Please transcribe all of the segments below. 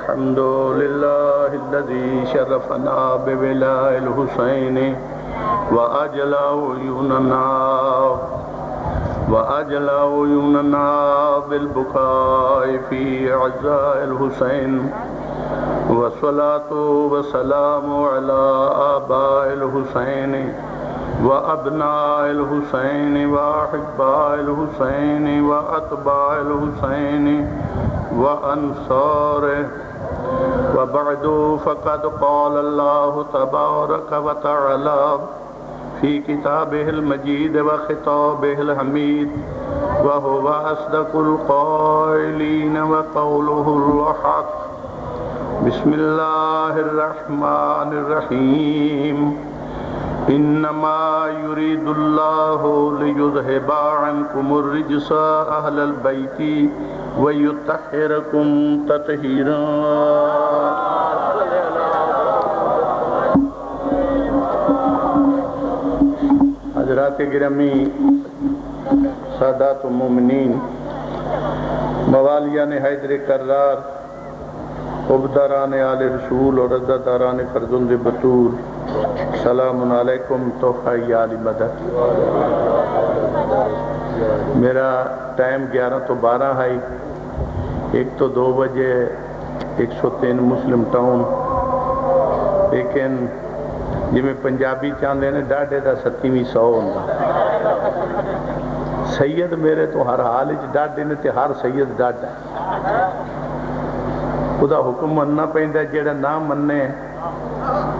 الحمد لله الذي شرفنا بولاء الحسين وأجلى عيوننا بالبكاء في عزاء الحسين والصلاة والسلام على آباء الحسين وأبناء الحسين وأحباء الحسين وأتباع الحسين وأنصاره وبعد فقد قال الله تبارك وتعالى في كتابه المجيد وخطابه الحميد وهو أصدق القائلين وقوله الحق بسم الله الرحمن الرحيم إنما يريد الله ليذهب عنكم الرجس أهل البيت ويطهركم تطهيرا حضرات گرامی، سادات المومنین، موالیان حیدر کرار، عبداران آل رسول اور عزاداران فرزند بطول، سلام علیکم تحفہ آل مدد۔ میرا ٹائم 11 تو 12 ہے، 1 تو 2 بجے 103 مسلم ٹاؤن، لیکن جی میں پنجابی چاندے نے ڈاڈے دا 70ویں 100 ہوندہ۔ سید میرے تو ہر حال اچ ڈاڈے نے تے ہر سید ڈاڈا ہے۔ خدا حکم مننا پہندہ ہے، جیڑا نہ مننے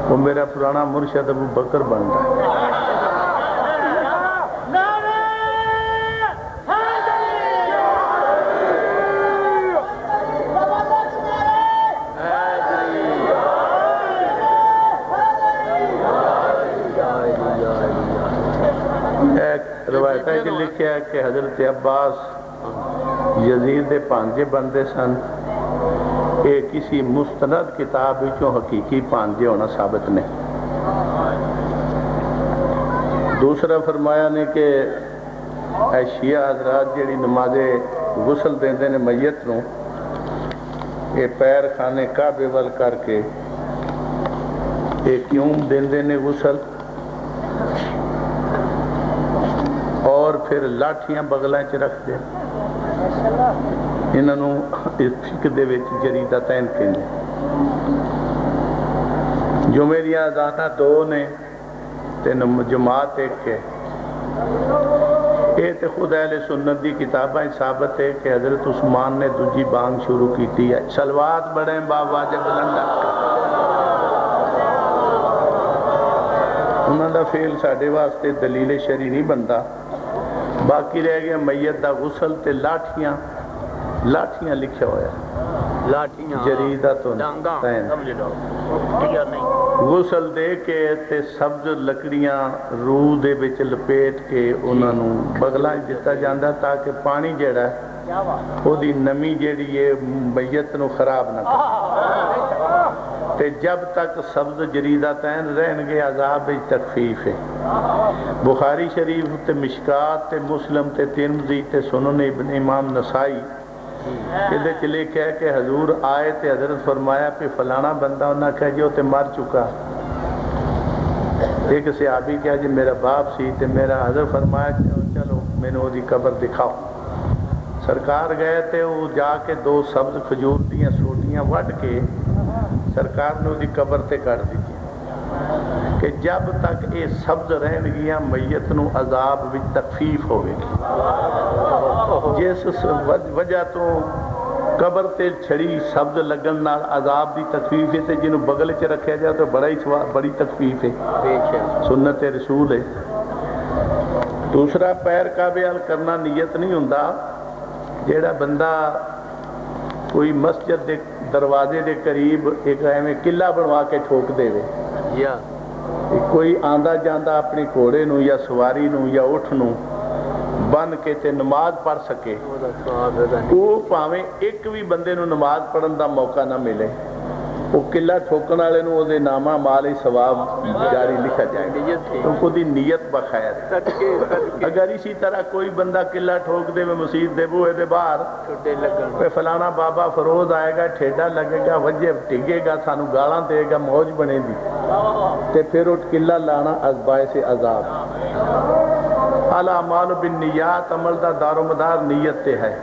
وہ میرا پرانا مرشد ابو بکر بن رہا ہے۔ روایت ہے کہ لکھیا ہے کہ حضرت عباس یزید دے پانجے بندے سن، یہ کسی مستند کتاب وچوں حقیقی پانجے ہونا ثابت نہیں۔ دوسرا فرمایا نے کہ اے شیعہ حضرات جیڑی نماز غسل دیندے نے میت نو، یہ پیر خانے کعبے وال کر کے یہ کیوں دیندے نے غسل، اور پھر لاٹھیاں بغلیں چ رکھ دے، انہوں اس فقہ دے وچ جریدتین کہندے۔ جو میری آزانہ 2 نے تے جماعت 1 ہے، یہ تے خود اہل سنت دی کتابیں ثابت ہے کہ حضرت عثمان نے دوجی بانگ شروع کیتی ہے، صلوات بڑھیں بابا جب لنڈا۔ انہوں دا فعل ساڑھے واسطے دلیل شرعی نہیں بنتا۔ باقی رہ گیا میت دا غسل تے لاٹھیاں لکھیا ہویا جریدہ تو غسل دے کے تے سبز لکڑیاں روح دے بچ لپیٹ کے انہوں نے بغلہ دیتا جاندہ تاکہ پانی جیڑا ہے وہ دی نمی جیڑی ہے میت نو خراب نہ کر، تے جب تک سبز جریدہ تین رہن گے عذاب تخفیف ہے۔ بخاری شریف تے مشکات تے مسلم تے ترمذی تے سنن ابن امام نسائی کہتے چلے کہہ کہ حضور آئے تے حضرت فرمایا پہ فلانا بندہ انہاں کہا جو تے مر چکا۔ ایک صحابی کہا جی میرا باپ سی تے میرا حضرت فرمایا چلو میں نے وہ دی قبر دکھاؤ۔ سرکار گئے تے وہ جا کے 2 سبز کھجور دیاں سوٹیاں وڈ کے سرکار نے دی قبر تے کر دی کہ جب تک یہ سبز رہن گیا میت نو عذاب وچ تخفیف ہوئے گی۔ جس وجہ تو قبر تے چھڑی سبز لگن نال عذاب دی تخفیف ہے تے جنہوں بغل چ رکھیا جائے تو بڑی تخفیف ہے، سنت رسول ہے۔ دوسرا پیر کعبے وال کرنا نیت نہیں ہوندا، جیڑا بندہ کوئی مسجد دے دروازے دے قریب ایک ایویں قلعہ بنوا کے ٹھوک دے وے، کوئی آندا جاندہ اپنی گھوڑے نو یا سواری نو یا اٹھ نو بن کے تے نماز پڑھ سکے، وہ پاویں ایک بھی بندے نو نماز پڑھن دا موقع نہ ملے وہ قلعہ ٹھوکن والے نوں وہ نامہ مال ثواب جاری لکھا جائے گا کیونکہ دی نیت بخیر ہے۔ اگر اسی طرح کوئی بندہ قلعہ ٹھوک دے میں مسجد دے بوئے دے باہر پہ فلانا بابا فروز آئے گا، ٹھیڈا لگے گا، وجہ ٹگے گا، سانو گالاں دے گا، موج بنے دی، تے پھر اٹھ قلعہ لانا از باعث عذاب۔ الاعمال بالنیات، عمل دا دار و مدار نیت تے ہے۔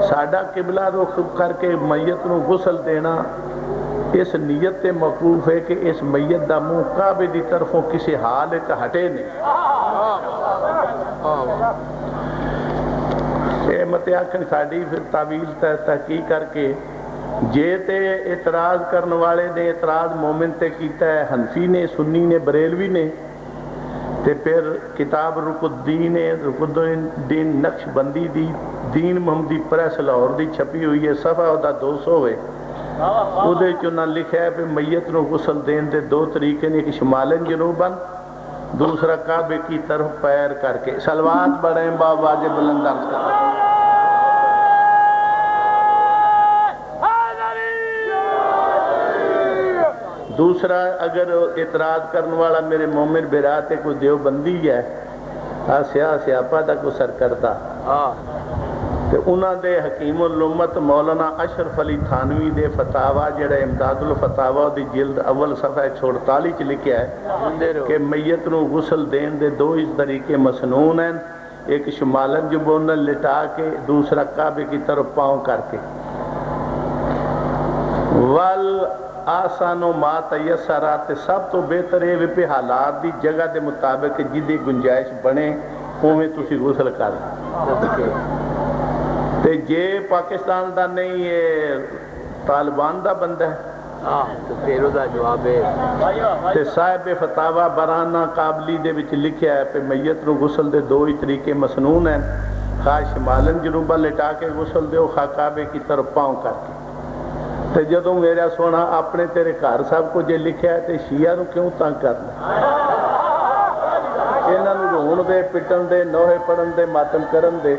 ساڈا قبلہ رخ کر کے میت نو غسل دینا اس نیت تے موقوف ہے کہ اس میت دا منہ کعبے دی طرفوں کسی حال ایک ہٹے نہیں۔ اے متیاکن ساڈی پھر تعویل تحقیق کر کے جے تے اعتراض کرنے والے نے اعتراض مومن تے کیتا ہے، حنفی نے، سنی نے، بریلوی نے، تے پھر کتاب رک الدین نقش بندی دی دین محمدی پریس لاہور دی چھپی ہوئی ہے، صفحہ دا 200 ہے، وہ دے چنہ لکھا ہے پہ میت نو غسل دین دے دو طریقے نے، ایک شمالن جنوباً، دوسرا کعبے کی طرف پیر کر کے۔ صلوات بڑھیں با واجب بلند عرض کر۔ دوسرا اگر اعتراض کرنے والا میرے مومن بیراتے کو دیوبندی ہے، سیاپا دا کو سرکردہ، تے انہاں دے حکیم الامت مولانا اشرف علی تھانوی دے فتاوہ جڑا امداد الفتاوہ دی جلد اول صفحہ 148 چ لکھیا ہے کہ میت نو غسل دین دے دو اس طریقے مسنون ہیں، ایک شمالن جبونن لٹا کے، دوسرا کعبے کی طرف پاؤں کر کے۔ آسانو ما تیسرات، سب تو بہتر ہے پہ حالات دی جگہ دے مطابق جدی گنجائش بنے اویں تسی غسل کر۔ تے جے پاکستان دا نہیں یہ طالبان دا بندہ ہے تو پھر دا جواب ہے تے صاحب فتاوہ برانہ قابلی دے وچ لکھیا ہے پہ میت نو غسل دے دو ہی طریقے مسنون ہیں، خواہ شمالن جنوبہ لٹا کے غسل دے خواہ کعبے کی طرف پاؤں کر کے۔ تے جدوں میرا سونا اپنے تیرے گھر سب کو جے لکھیا ہے تے شیعہ نو کیوں تنگ کرنا؟ انہاں نو رون دے، پٹن دے، نوحے پڑھن دے، ماتم کرن دے۔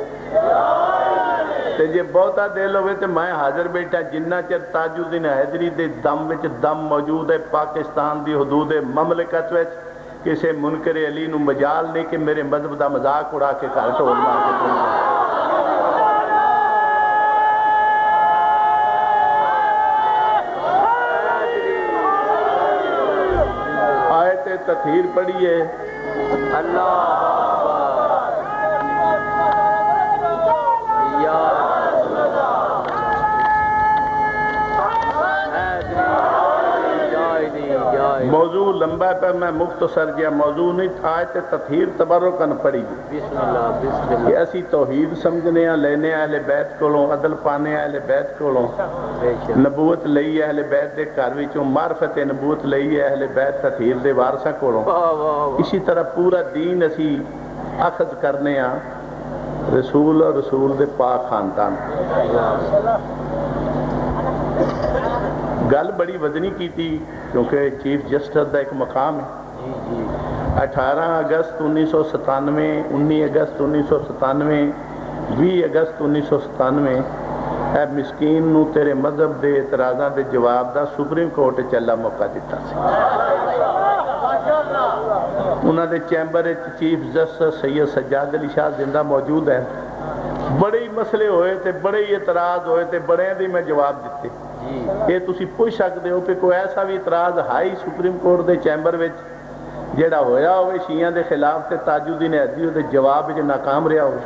تے جے بہتا دل ہوئے تے میں حاضر بیٹھا جنہ چر تاج الدین حیدری دے دم وچ دم موجود ہے پاکستان دی حدود مملکت وچ کسے منکر علی نو مجال نہیں کہ میرے مذہب دا مذاق اڑا کے گھر ٹول مار کے پہنچا۔ تطہیر پڑھیے اللہ موضوع لمبا پر میں مختصر جیا موضوع نہیں آیت تطہیر تبرکن پڑھی بسم اللہ کہ اسی توحید سمجھنے ہیں، لینے اہل بیت کولوں، عدل پانے اہل بیت کولوں، نبوت لئی اہل بیت دے گھر وچوں، معرفت نبوت لئی اہل بیت تطہیر دے وارثاں کولوں۔ اسی طرح پورا دین اسی اخذ کرنے ہیں رسول اور رسول دے پاک خاندان۔ گل بڑی وزنی کی تھی کیونکہ چیف جسٹس دا ایک مقام ہے۔ 18 اگست 1997، 19 اگست 1997، 20 اگست 1997 اے مسکین نو تیرے مذہب دے اعتراضاں دے جواب دا سپریم کورٹ چلا موقع دیتا سی۔ انہاں دے چیمبر چیف جسٹس سید سجاد علی شاہ زندہ موجود ہے۔ بڑے ہی مسئلے ہوئے تھے، بڑے ہی اعتراض ہوئے تھے، بڑے دی میں جواب دیتے۔ یہ تسی پوچھ سکتے ہو کہ کوئی ایسا بھی اعتراض ہائی سپریم کورٹ دے چیمبر وچ جیڑا ہویا ہوئے شیعہ دے خلاف تے تاج الدین حیدری دے جواب وچ ناکام رہا ہوئے؟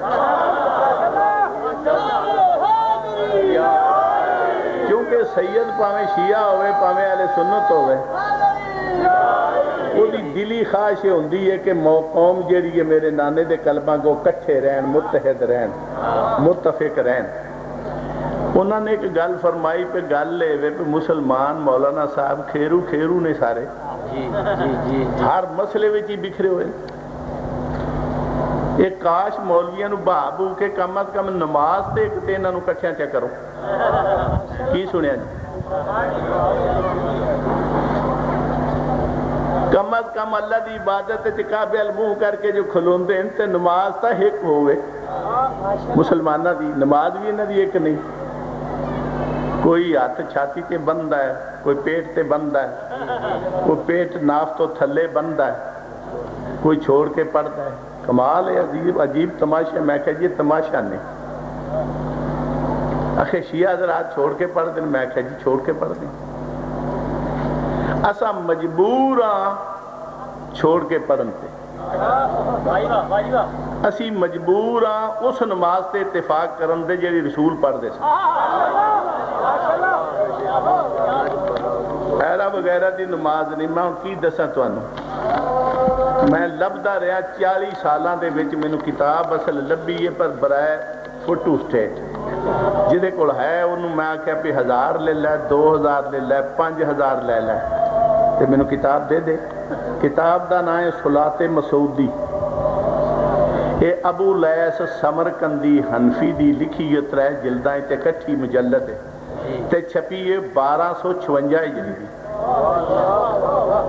کیونکہ سید پاویں شیعہ ہوئے پاویں اہل سنت ہوئے، وہ دلی خواہش ہوندی ہے کہ قوم جیڑی ہے میرے نانے دے کلمہ کو کٹھے رہن، متحد رہن، متفق رہن۔ انہوں نے ایک گل فرمائی پہ گل لے وے پہ مسلمان مولانا صاحب کھیرو نے سارے ہر مسئلے وچ ہی بکھرے ہوئے۔ ایک کاش مولویاں نو بہابو کے کم از کم نماز تے ایک تے انہاں نو کٹھیاں چا کرو۔ کی سنیا جی؟ کم از کم اللہ دی عبادت کعبے المنہ کر کے جو کھلوندے ہیں تے نماز تا ایک ہوئے۔ مسلمانہ دی نماز بھی انہاں دی ایک نہیں۔ کوئی ہاتھ چھاتی تے بندہ ہے، کوئی پیٹ تے بندہ ہے، کوئی پیٹ ناف تو تھلے بندہ ہے، کوئی چھوڑ کے پڑھتا ہے. کمال ہے، عجیب تماشا. میں کہا جی تماشا نہیں. آخر شیعہ حضرات چھوڑ کے پڑھ دیں. میں کہا جی چھوڑ کے پڑھ دیں. اسا مجبور ہاں چھوڑ کے پڑھن تے. اسی مجبور ہاں اس نماز تے اتفاق کرن دے جیڑی رسول پڑھ دے سن. ایرا وغیرہ دی نماز نہیں. میں کی دساں تانوں، میں لبدا رہا 40 سالاں دے وچ. مینوں کتاب اصل لبھی ہے پر برائے فوٹو سٹیٹ. جہدے کول ہے انہوں میں آکھیا بھی 1000 لے لے، 2000 لے لے، 5000 لے لے تے مینوں کتاب دے دے. کتاب دا نام ہے صلاۃ مسعودی. اے ابو لیث سمرقندی حنفی دی لکھی ہے 3 جلداں تے کٹھی مجلد ہے تے چھپی ہے 1256 ہجری دی.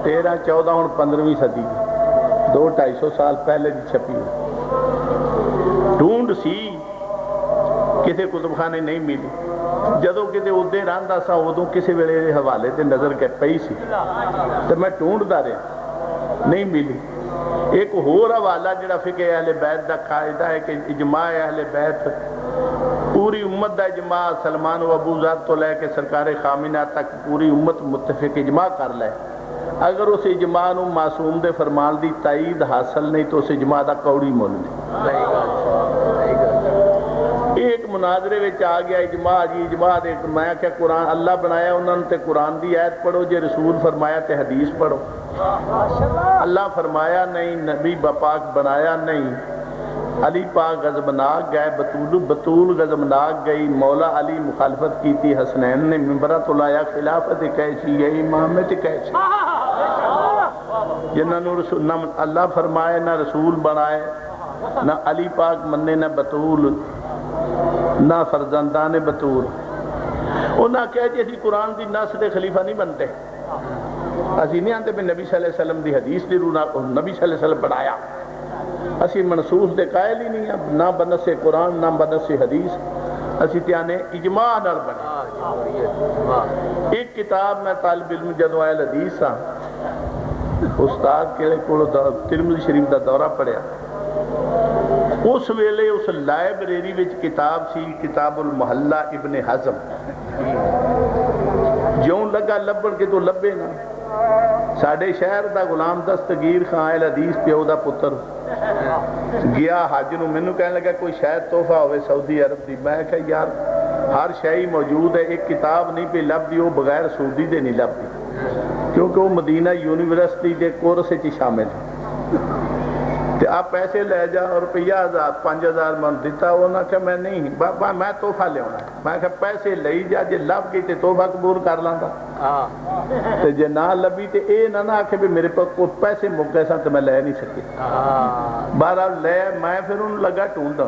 13 14 ہن 15ویں صدی دی. 200-250 سال پہلے دی چھپی ہے. ڈھونڈ سی کسی کتب خانے نہیں ملی. جدو کتے ادے رہندا سا ادو کسی ویلے حوالے تے نظر کے پئی سی تو میں ڈھونڈدا رہا، نہیں ملی. ایک ہور حوالہ جڑا فقہ اہل بیت دا قاعدہ ہے کہ اجماع اہل بیت پوری امت دا اجماع، سلمان و ابو ذر تو لے کے سرکار خامنہ تک پوری امت متفق اجماع کر لے. اگر اس اجماع نو معصوم دے فرمان دی تائید حاصل نہیں تو اس اجماع دا کوڑی مول نہیں. ایک مناظرے وچ آ گیا اجماع جی اجماع دے. میں کہ قرآن اللہ بنایا انہوں نے تے قرآن دی آیت پڑھو، جے رسول فرمایا تے حدیث پڑھو. اللہ فرمایا نہیں، نبی پاک بنایا نہیں. علی پاک غضبناک گئے، بطول غضبناک گئی. مولا علی مخالفت کی تھی، حسنین نے منبرہ تو لایا. خلافت کیسی ہے، امامت کیسی. جنہاں نو نہ اللہ فرمائے، نہ رسول بنائے، نہ علی پاک مننے، نہ بطول، نہ فرزندان بطول. انہاں کہا جی اسی قرآن دی نص دے خلیفہ نہیں بنتے. اسی نہیں آنتے بھی نبی صلی اللہ علیہ وسلم دی حدیث دی روح نبی صلی اللہ علیہ وسلم پڑھایا. اسی منصوص دے قائل ہی نہیں ہیں، نہ بنس قرآن نہ بنس حدیث. اسی تیانے اجماع نال بنے. ایک کتاب میں طالب علم جدو اہل حدیث ہاں، استاد کیڑے کول ترمذی شریف دا دورہ پڑھیا. اس ویلے اس لائبریری وچ کتاب سی کتاب المحلہ ابن حزم. جوں لگا لبن کے تو لبے نا. ساڑھے شہر دا غلام دستگیر خان اہل حدیث پیو دا پتر گیا حج نو. مینوں کہنے لگا کوئی شاید تحفہ ہوئے سعودی عرب دی. میں کہا یار ہر شے موجود ہے، ایک کتاب نہیں پہ لبدی، وہ بغیر سعودی دے نہیں لبدی کیونکہ وہ مدینہ یونیورسٹی دے کورس وچ شامل ہے. تے آپ پیسے لے جا اور روپیہ 5000 من دیتا. انہاں کہ میں نہیں بابا میں تحفہ لے آنا. میں کہ پیسے لئی جا، جے لب گئی تے توبہ قبول کر لاندا تے جے نہ لبی تے اے نہ آکھے بھی میرے پاس کوئی پیسے مک گئے سن تے میں لے نہیں سکی. بہرحال لے میں پھر انہوں لگا ٹونڈا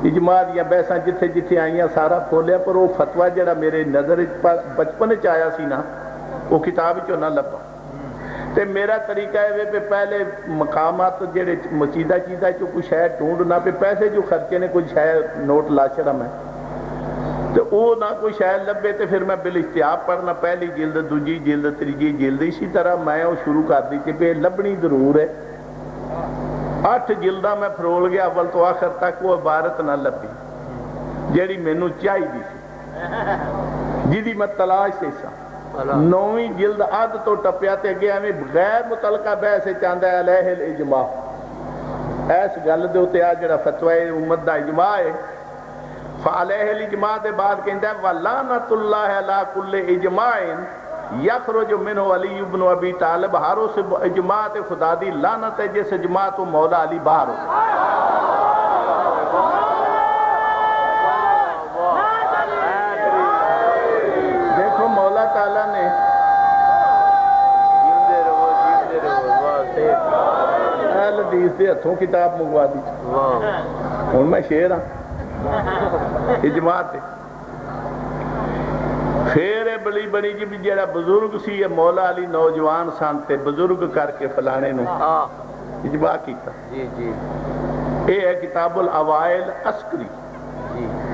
اجماع دیاں بحثاں جتھے جتھے آئیاں سارا کھولیا. پر وہ فتویٰ جڑا میرے نظر بچپن وچ آیا سی نا وہ کتاب چوں نہ لبا. تے میرا طریقہ ہے پہ پہلے مقامات جڑے مچیدہ چیزہ چو کوئی شہر ڈھونڈنا پہ پیسے جو خرچے نے کوئی شہر نوٹ لا چھڑا میں تو وہ نہ کوئی شہر لبے تے پھر میں بالاحتیاط پڑھنا پہلی جلد دوجی جلد تیجی جلد. اسی طرح میں وہ شروع کر دی پہ لبنی ضرور ہے. 8 جلدہ میں پھرول گیا اول تو آخر تک. وہ عبارت نہ لبی جیڑی مینوں چاہی دی سی جی دی میں تلاش سے سا. 9ویں جلد عد تو ٹپیا تے گیا میں غیر متعلقہ بحث چاہتا ہے علیہ الاجماع. ایس گل دے ہوتے آ جڑا فتوی امت دا اجماع ہے. فعلیہ الاجماع دے بعد کہندا ہے وَلَعْنَةُ اللَّهِ عَلَىٰ كُلِّ اجماع یخرج منہ علی ابن ابی طالب. ہر اس اجماع تے خدا دی لعنت ہے جس اجماع تو مولا علی باہر ہو. دیکھو مولا تعالیٰ نے اہل حدیث دے ہتھوں کتاب منگوا دی. ہن میں شیر ہاں اجماع تے. پھر بڑی بڑی جی بھی جڑا بزرگ سی یہ مولا علی نوجوان سن تے بزرگ کر کے فلانے نو اجماع کیتا. اے ہے کتاب الاوائل عسکری.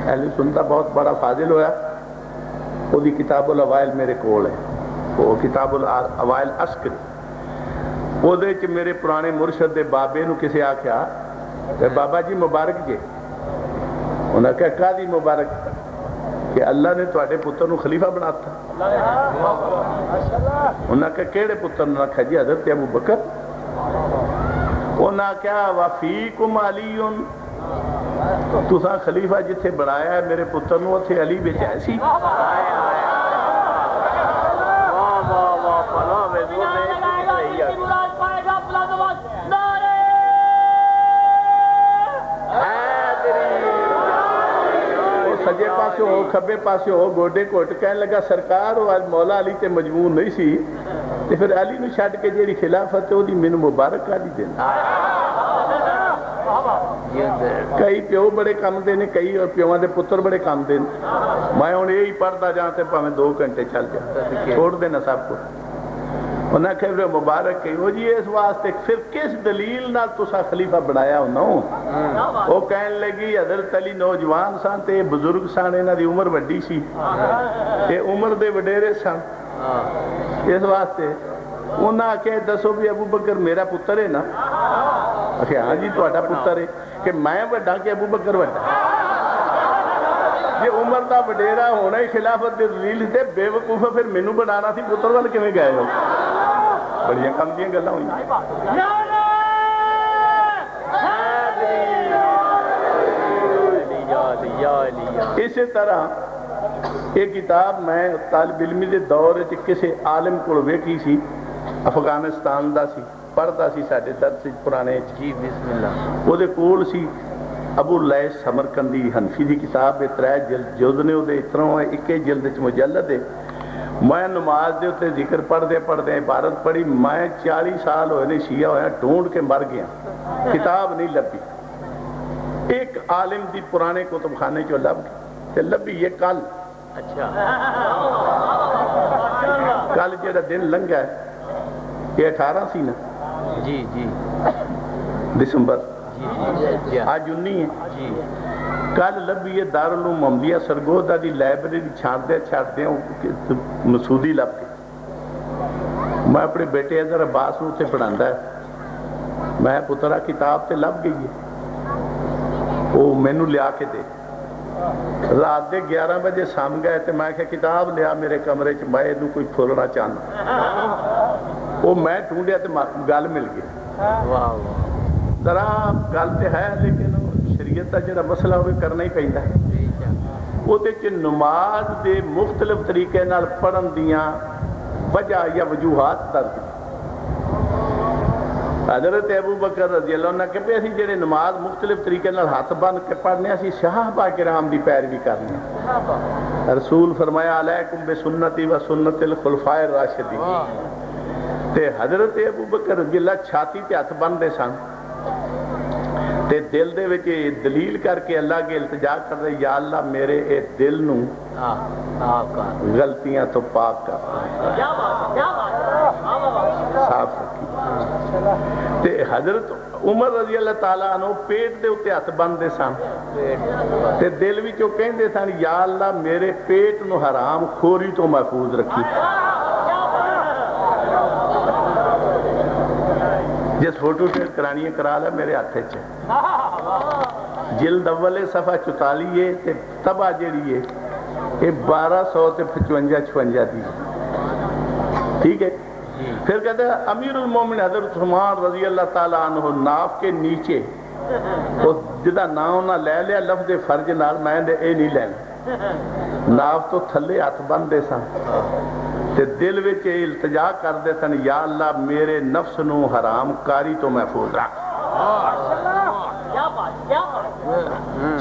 اہل سنت بہت بڑا فاضل ہویا. وہ کتاب الاوائل میرے کول ہے، وہ کتاب الاوائل عسکری، وہ میرے پرانے مرشد دے بابے نو کسے آکھیا بابا جی مبارک جے، انہوں نے کہا قاضی مبارک کہ اللہ نے تواڈے پتر نو خلیفہ بناتا، انہوں نے کہا کیڑے پتر نو؟ کہا جی حضرت ابو بکر، انہوں نے کہا وفیکم علی، تساں خلیفہ جتھے بنایا ہے میرے پتر نو اتھے علی بچ ایسی؟ سجے پاسے ہو کھبے پاسے ہو گوڈے گھٹ کہنے لگا سرکار وہ آج مولا علی تے مجبور نہیں سی تے پھر علی نو چھڈ کے جیڑی خلافت ہے وہ مینوں مبارک علی دینا۔ کئی پیو بڑے کام دے نے، کئی پیواں دے پتر بڑے کام دے، میں ہن یہی پڑھدا جاں تے پاویں 2 گھنٹے چل جا، چھوڑ دینا سب کو۔ انہاں کہ مبارک کہ وہ جی اس واسطے پھر کس دلیل نال تساں خلیفہ بنایا ہونا؟ وہ کہن لگی حضرت علی نوجوان سن تے بزرگ سن، انہاں دی عمر وڈی سی تے عمر دے وڈیرے سن، اس واسطے انہاں کہ دسو بھی ابو بکر میرا پتر ہے نا؟ کہ ہاں جی تہاڈا پتر ہے، کہ میں وڈا کہ ابو بکر وڈا؟ یہ عمر دا وڈیرا ہونا ہی خلافت دے دلیل تے بے وقوف پھر مینوں بنانا سی پتر وال کیویں گئے ہو؟ بڑیاں کم دیاں گلاں ہوئیں۔ اسی طرح ایک کتاب میں طالب علمی دے دور وچ کسے عالم کول ویکھی سی، افغانستان دا سی، پڑھدا سی ساڈے درس پرانے جی بسم اللہ، وہ دے کول سی ابو لیث سمرقندی حنفی دی کتاب 3 جلد نے، وہ اتنا 1 جلد وچ مجلد ہے۔ میں نماز دے اتنے ذکر پڑھدے پڑھدے عبارت پڑھی، میں 40 سال ہوئے نے شیعہ ہویا ڈھونڈ کے مر گیا، کتاب نہیں لبھی۔ ایک عالم دی پرانے کتب خانے چو لب تے لبھی یہ کل، اچھا کل جڑا دن لنگا ہے یہ 18 سی نا جی جی دسمبر، آج 19 ہے، کل لبھی یہ دارالعلوم محمدیہ سرگودا دی لائبریری چھاڑدے مسعودی لب کے، میں اپنے بیٹے اظہر عباس نو تے پڑھاندا ہے، میں پترا کتاب تے لب گئی ہے، وہ مینوں لیا کے دے، رات دے 11 بجے سام گئے تے میں کہ کتاب لیا میرے کمرے چ، میں اینوں کوئی کھولنا چاہنا، وہ میں ڈھونڈیا تے گل مل گئی۔ ذرا گل تے ہے لیکن شریعت کا جڑا مسئلہ ہوئے کرنا ہی پیندا ہے، وہ نماز دے مختلف طریقے نال پڑھن دیاں وجہ یا وجوہات درج۔ حضرت ابو بکر رضی اللہ عنہ کہ اسی جڑے نماز مختلف طریقے نال ہاتھ بند کے پڑھنے اسی صحابہ کرام دی پیروی کرنی، رسول فرمایا علیکم بسنتی و سنت الخلفاء الراشدین، تے حضرت ابو بکر رضی اللہ چھاتی تے ہاتھ بندے سن تے دل دے وچ دلیل کر کے اللہ کے التجا کر رہے، یا اللہ میرے اے دل نو غلطیاں تو پاک کر، صاف رکھی۔ تے حضرت عمر رضی اللہ تعالیٰ عنہ پیٹ دے اتے ہاتھ بندے سن تے دل وچوں کہندے سن یا اللہ میرے پیٹ نو حرام خوری تو محفوظ رکھی۔ جس فوٹو سے کرانی ہے کرا لے میرے ہاتھے چ، جلد اول صفحہ 44 ہے تے تباہ جیڑی ہے یہ 1255 دی، ٹھیک ہے۔ پھر کہتے ہیں امیر المومن حضرت عثمان رضی اللہ تعالیٰ عنہ ناف کے نیچے جدا نام نہ لے لیا لفظ فرج نال، میں نے اے نہیں لینا، ناف تو تھلے ہاتھ بندے سن تے دل وچ التجا کردے سن یا اللہ میرے نفس نو حرام کاری تو محفوظ رکھ،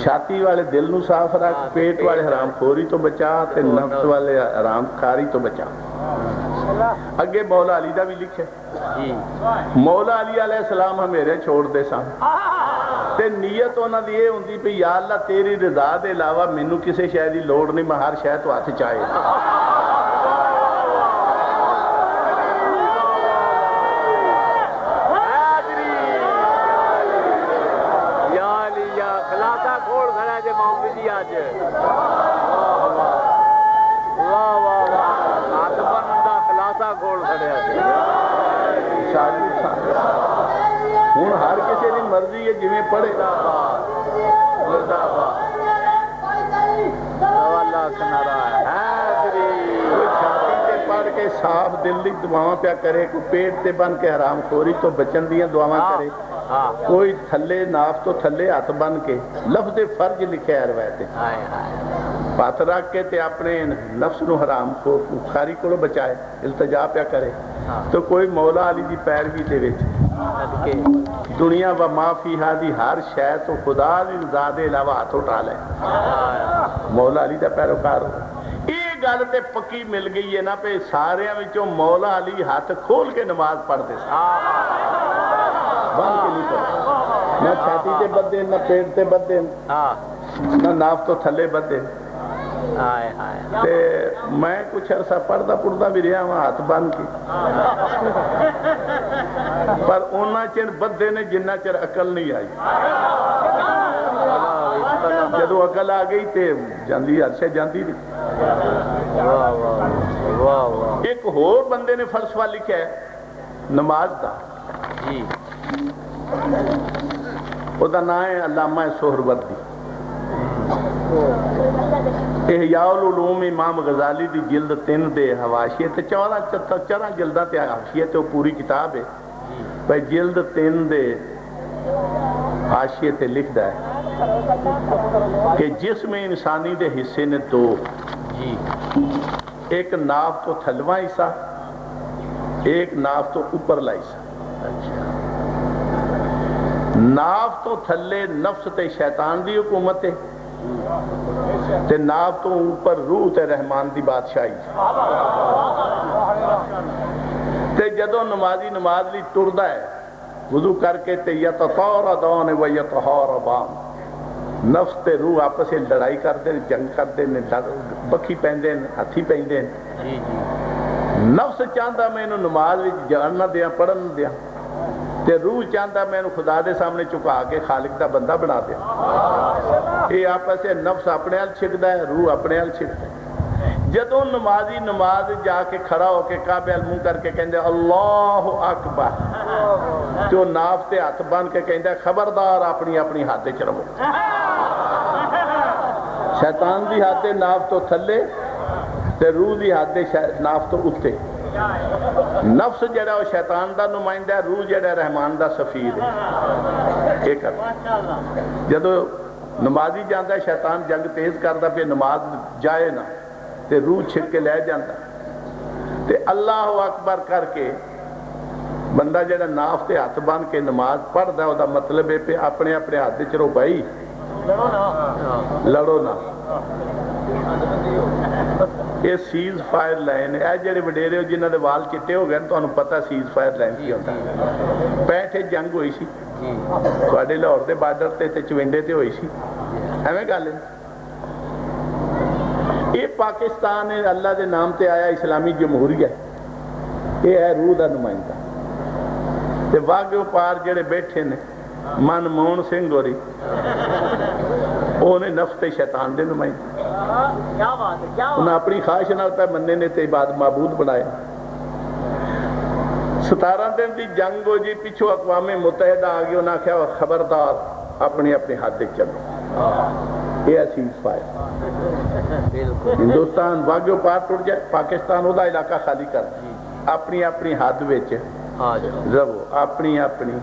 چھاتی والے دل نو صاف رکھ، پیٹ والے حرام خوری تو بچا تے نفس والے حرام کاری تو بچا۔ اگے مولا علی دا بھی لکھے، مولا علی علیہ السلام ہمیرے چھوڑ دے سن تے نیت انہاں دی یہ ہوندی پئی یا اللہ تیری رضا دے علاوہ مینوں کسے شے دی لوڑ نہیں، میں ہر شے تو ہاتھ چاہے۔ ہوں ہر کسی کی مرضی ہے جویں پڑھے پڑھ کے صاف دل دی دعاواں پیا کرے، کوئی پیٹ تے بن کے حرام خوری تو بچن دیاں دعاواں کرے، کوئی تھلے ناف تو تھلے ہاتھ بن کے لفظ فرج لکھے ہے روایت ہاتھ رکھ کے تے اپنے نفس نو حرام خواری کو بچائے، التجا پیا کرے، تو کوئی مولا علی دی پیروی دے وچ دنیا و ما فیہا دی ہر شے تو خدا دی رضا دے علاوہ ہاتھ اٹھا لے، مولا علی دا پیروکار ہو۔ یہ گل تے پکی مل گئی ہے نا پہ سارے وچوں مولا علی ہاتھ کھول کے نماز پڑھتے بن کے نہیں پڑھتے، نہ چھاتی تے بدے نہ پیٹ تے بدے نہ ناف تو تھلے بدے۔ تے میں کچھ عرصہ پڑھدا پڑھدا بھی رہا ہوں ہاتھ بن کے، پر اونا چر بدے نے جنہ چر عقل نہیں آئی، جدو عقل آ گئی تے جاندی عرصے جاندی نہیں۔ ایک اور بندے نے فلسفہ لکھا ہے نماز دا، او دا نام ہے علامہ سہروردی، احیاء العلوم امام غزالی دی جلد 3 دے حواشیے تے 14 جلداں تے حواشیے تے پوری کتاب ہے، بھائی جلد 3 دے حاشیے تے لکھدا ہے کہ جسم انسانی دے حصے نے 2، ایک ناف تو تھلواں حصہ، ایک ناف تو اوپرلا حصہ۔ ناف تو تھلے نفس تے شیطان دی حکومت ہے، تے ناف تو اوپر روح تے رحمان دی بادشاہی، تے جدو نمازی نماز لی ٹردا ہے وضو کر کے تے یتطاردان و یتحاربان، نفس تے روح آپس سے لڑائی کرتے جنگ کرتے بکھی پیندے ہاتھی پیندے، نفس چاہتا میں انہوں نماز جان نہ دیا پڑھن نہ دیا، تے روح چاہتا میں انہوں خدا دے سامنے چکا کے خالق دا بندہ بنا دیا، یہ آپس سے نفس اپنے حال چھکدا ہے، روح اپنے حال چھکدا ہے۔ جدوں نمازی نماز جا کے کھڑا ہو کے کعبے ال منہ کر کے کہندے اللہ اکبر، جو ناف تے ہاتھ بن کے کہندے خبردار اپنی اپنی حد وچ رہو، شیطان دی حد ناف تو تھلے تے روح دی حد ناف تو اتے، نفس جڑا وہ شیطان دا نمائندہ ہے، روح جڑا رحمان دا سفیر ہے۔ ایک جدو نمازی جاندہ ہے شیطان جنگ تیز کردا پہ نماز جائے نہ تے روح چھک کے لے جاندہ، تے اللہ اکبر کر کے بندہ جڑا ناف تے ہاتھ بن کے نماز پڑھ دا، دا مطلب ہے پہ اپنے اپنے ہاتھ چرو بھائی لڑو نہ۔ یہ سیز فائر لائن ہے، جڑے وڈیرے ہو جنہاں دے وال چٹے ہو گئے تو انہوں پتہ سیز فائر لائن کی ہوتا ہے۔ 65 جنگ ہوئی سی تھوڑے لاہور دے بارڈر تے چوینڈے تے ہوئی سی، ایویں گل ہے۔ یہ پاکستان ہے اللہ دے نام تے آیا اسلامی جمہوریہ، یہ ہے روح دا نمائندہ، تے واگیو پار جڑے بیٹھے نے منموہن سنگھ ہوری انہیں نفس تے شیطان دے نمائندے، انہیں اپنی خواہش نال پہ مننے نے تے عبادت معبود بنایا۔ 17 دن دی جنگ ہو جی، پیچھو اقوام متحدہ آگے انہاں کہا خبردار اپنی اپنی حد تک چلو، یہ سیز فائر۔ ہندوستان واگیو پار ٹوٹ جائے، پاکستان وہ علاقہ خالی کر اپنی اپنی حد وچ رہو، اپنی اپنی۔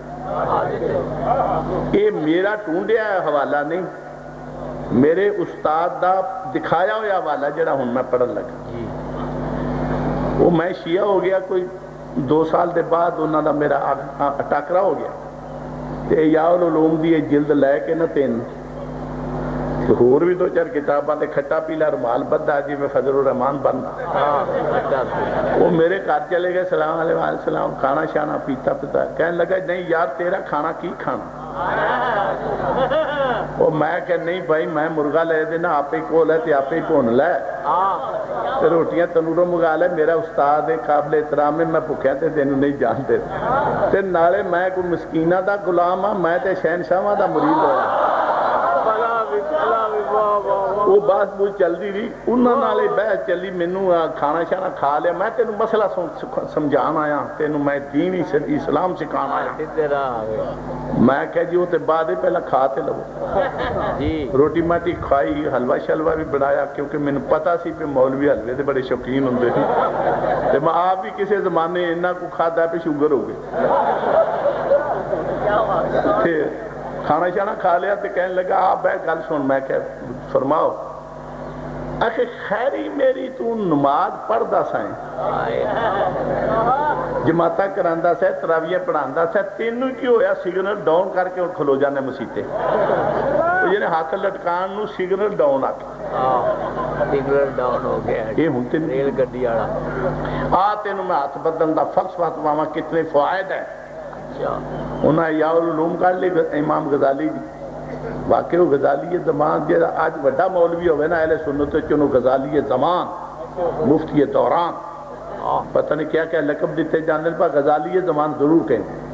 یہ میرا ٹونڈیا حوالہ نہیں، میرے استاد دا دکھایا ہوا حوالہ جڑا ہن میں پڑھن لگا، وہ میں شیعہ ہو گیا کوئی 2 سال دے بعد انہاں دا میرا ٹاکرا ہو گیا، تے احیاء العلوم دی جلد لے کے نہ 3 اور بھی 2-4 کتاباں تے کھٹا پیلا رومال بدھا جی میں فضل الرحمان بننا، وہ میرے گھر چلے گئے، سلام علیہ السلام، کھانا شانا پیتا پتا، کہنے لگا نہیں یار تیرا کھانا کی کھانا، وہ میں کہ نہیں بھائی میں مرغا لے دینا آپ ہی کول ہے تے آپ ہی بھون لے، تے روٹیاں تنوروں منگا لے، میرا استاد ہے قابل احترام ہے، میں بھکھیا تے تینوں نہیں جانتے، تے نالے میں کوئی مسکینہ دا غلام ہاں، میں تے شہنشاہاں دا مرید ہوا۔ وہ بات بول چل دی رہی انہوں نے بحث چلی مینوں کھانا شانا کھا لیا میں تینوں مسئلہ سمجھان آیا تینوں میں دین اسلام سکھان آیا میں کہا جی وہ تے بعد پہلا کھاتے لو روٹی ماٹی کھائی حلوہ شلوہ بھی بنایا کیونکہ میں نے پتا سی پہ مولوی حلوے دے بڑے شوقین ہوندے تے میں آپ بھی کسی زمانے انہاں کو کھادا ہے پہ شوگر ہو گئے کھانا شانا کھا لیا تو کہنے لگا آپ بے گل سن میں کہ فرماؤ آخر خیری میری تو نماز پڑھدا سائیں جماعتہ کراندہ سے تراویہ پڑھاندہ سے تینوں کی ہویا سگنل ڈاؤن کر کے کھلو جانے مسیطے یعنی ہاتھ لٹکان نو سگنل ڈاؤن آکے سگنل ڈاؤن ہو گیا یہ ہوں تین ریل گڈی آڑا تینوں میں ہاتھ بدن دا فلسفہ تماما کتنے فوائد ہے انہاں یا علوم کر لی امام غزالی دی واقعی وہ غزالی زمان جیسا آج وڈا مولوی ہوئے نا اہل سنت چنو غزالی زمان مفتی دوران پتہ نہیں کیا کیا لقب دیتے جانے پا غزالی زمان ضرور کہیں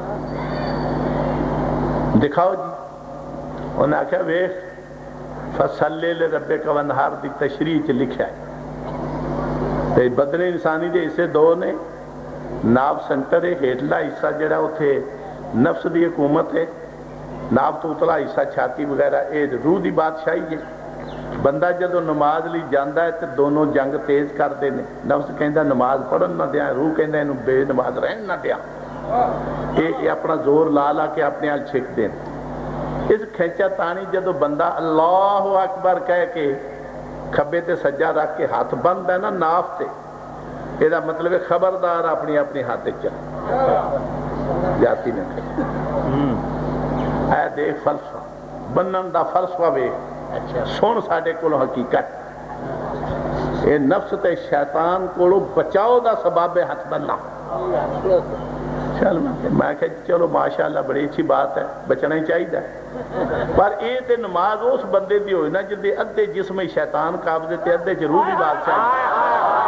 دکھاؤ جی انہوں نے کہا ویخ فصلی لربک ونہار دی تشریح چ لکھا ہے بدن انسانی دے اسے دو نے ناب سنٹر ہے ہیٹلا حصہ جڑا اتھے نفس دی حکومت ہے ناب تو اتلا حصہ چھاتی وغیرہ اے روح دی بادشاہی ہے بندہ جدو نماز لی جاندہ ہے تو دونوں جنگ تیز کر دینے نفس کہندہ نماز پڑھن نہ دیا روح کہندہ انہوں بے نماز رہن نہ دیا ایک اپنا زور لا لا کے اپنے آل چھک دین اس کھینچا تانی جدو بندہ اللہ اکبر کہہ کے کھبے تے سجا رکھ کے ہاتھ بند ہے نا ناف تے یہ مطلب ہے خبردار اپنی اپنی ہاتھ چل جاتی نہ کرے اے دیکھ فلسفہ بنن دا فلسفہ وے سن ساڑے کولو حقیقت اے نفس تے شیطان کولو بچاؤ دا سباب ہاتھ بننا میں کہا چلو ماشاءاللہ بڑی اچھی بات ہے بچنا ہی چاہیے پر اے تے نماز اس بندے دی ہوئی نا جلدی ادھے جسم شیطان قابضے تے ادھے جروح بھی بات چاہیے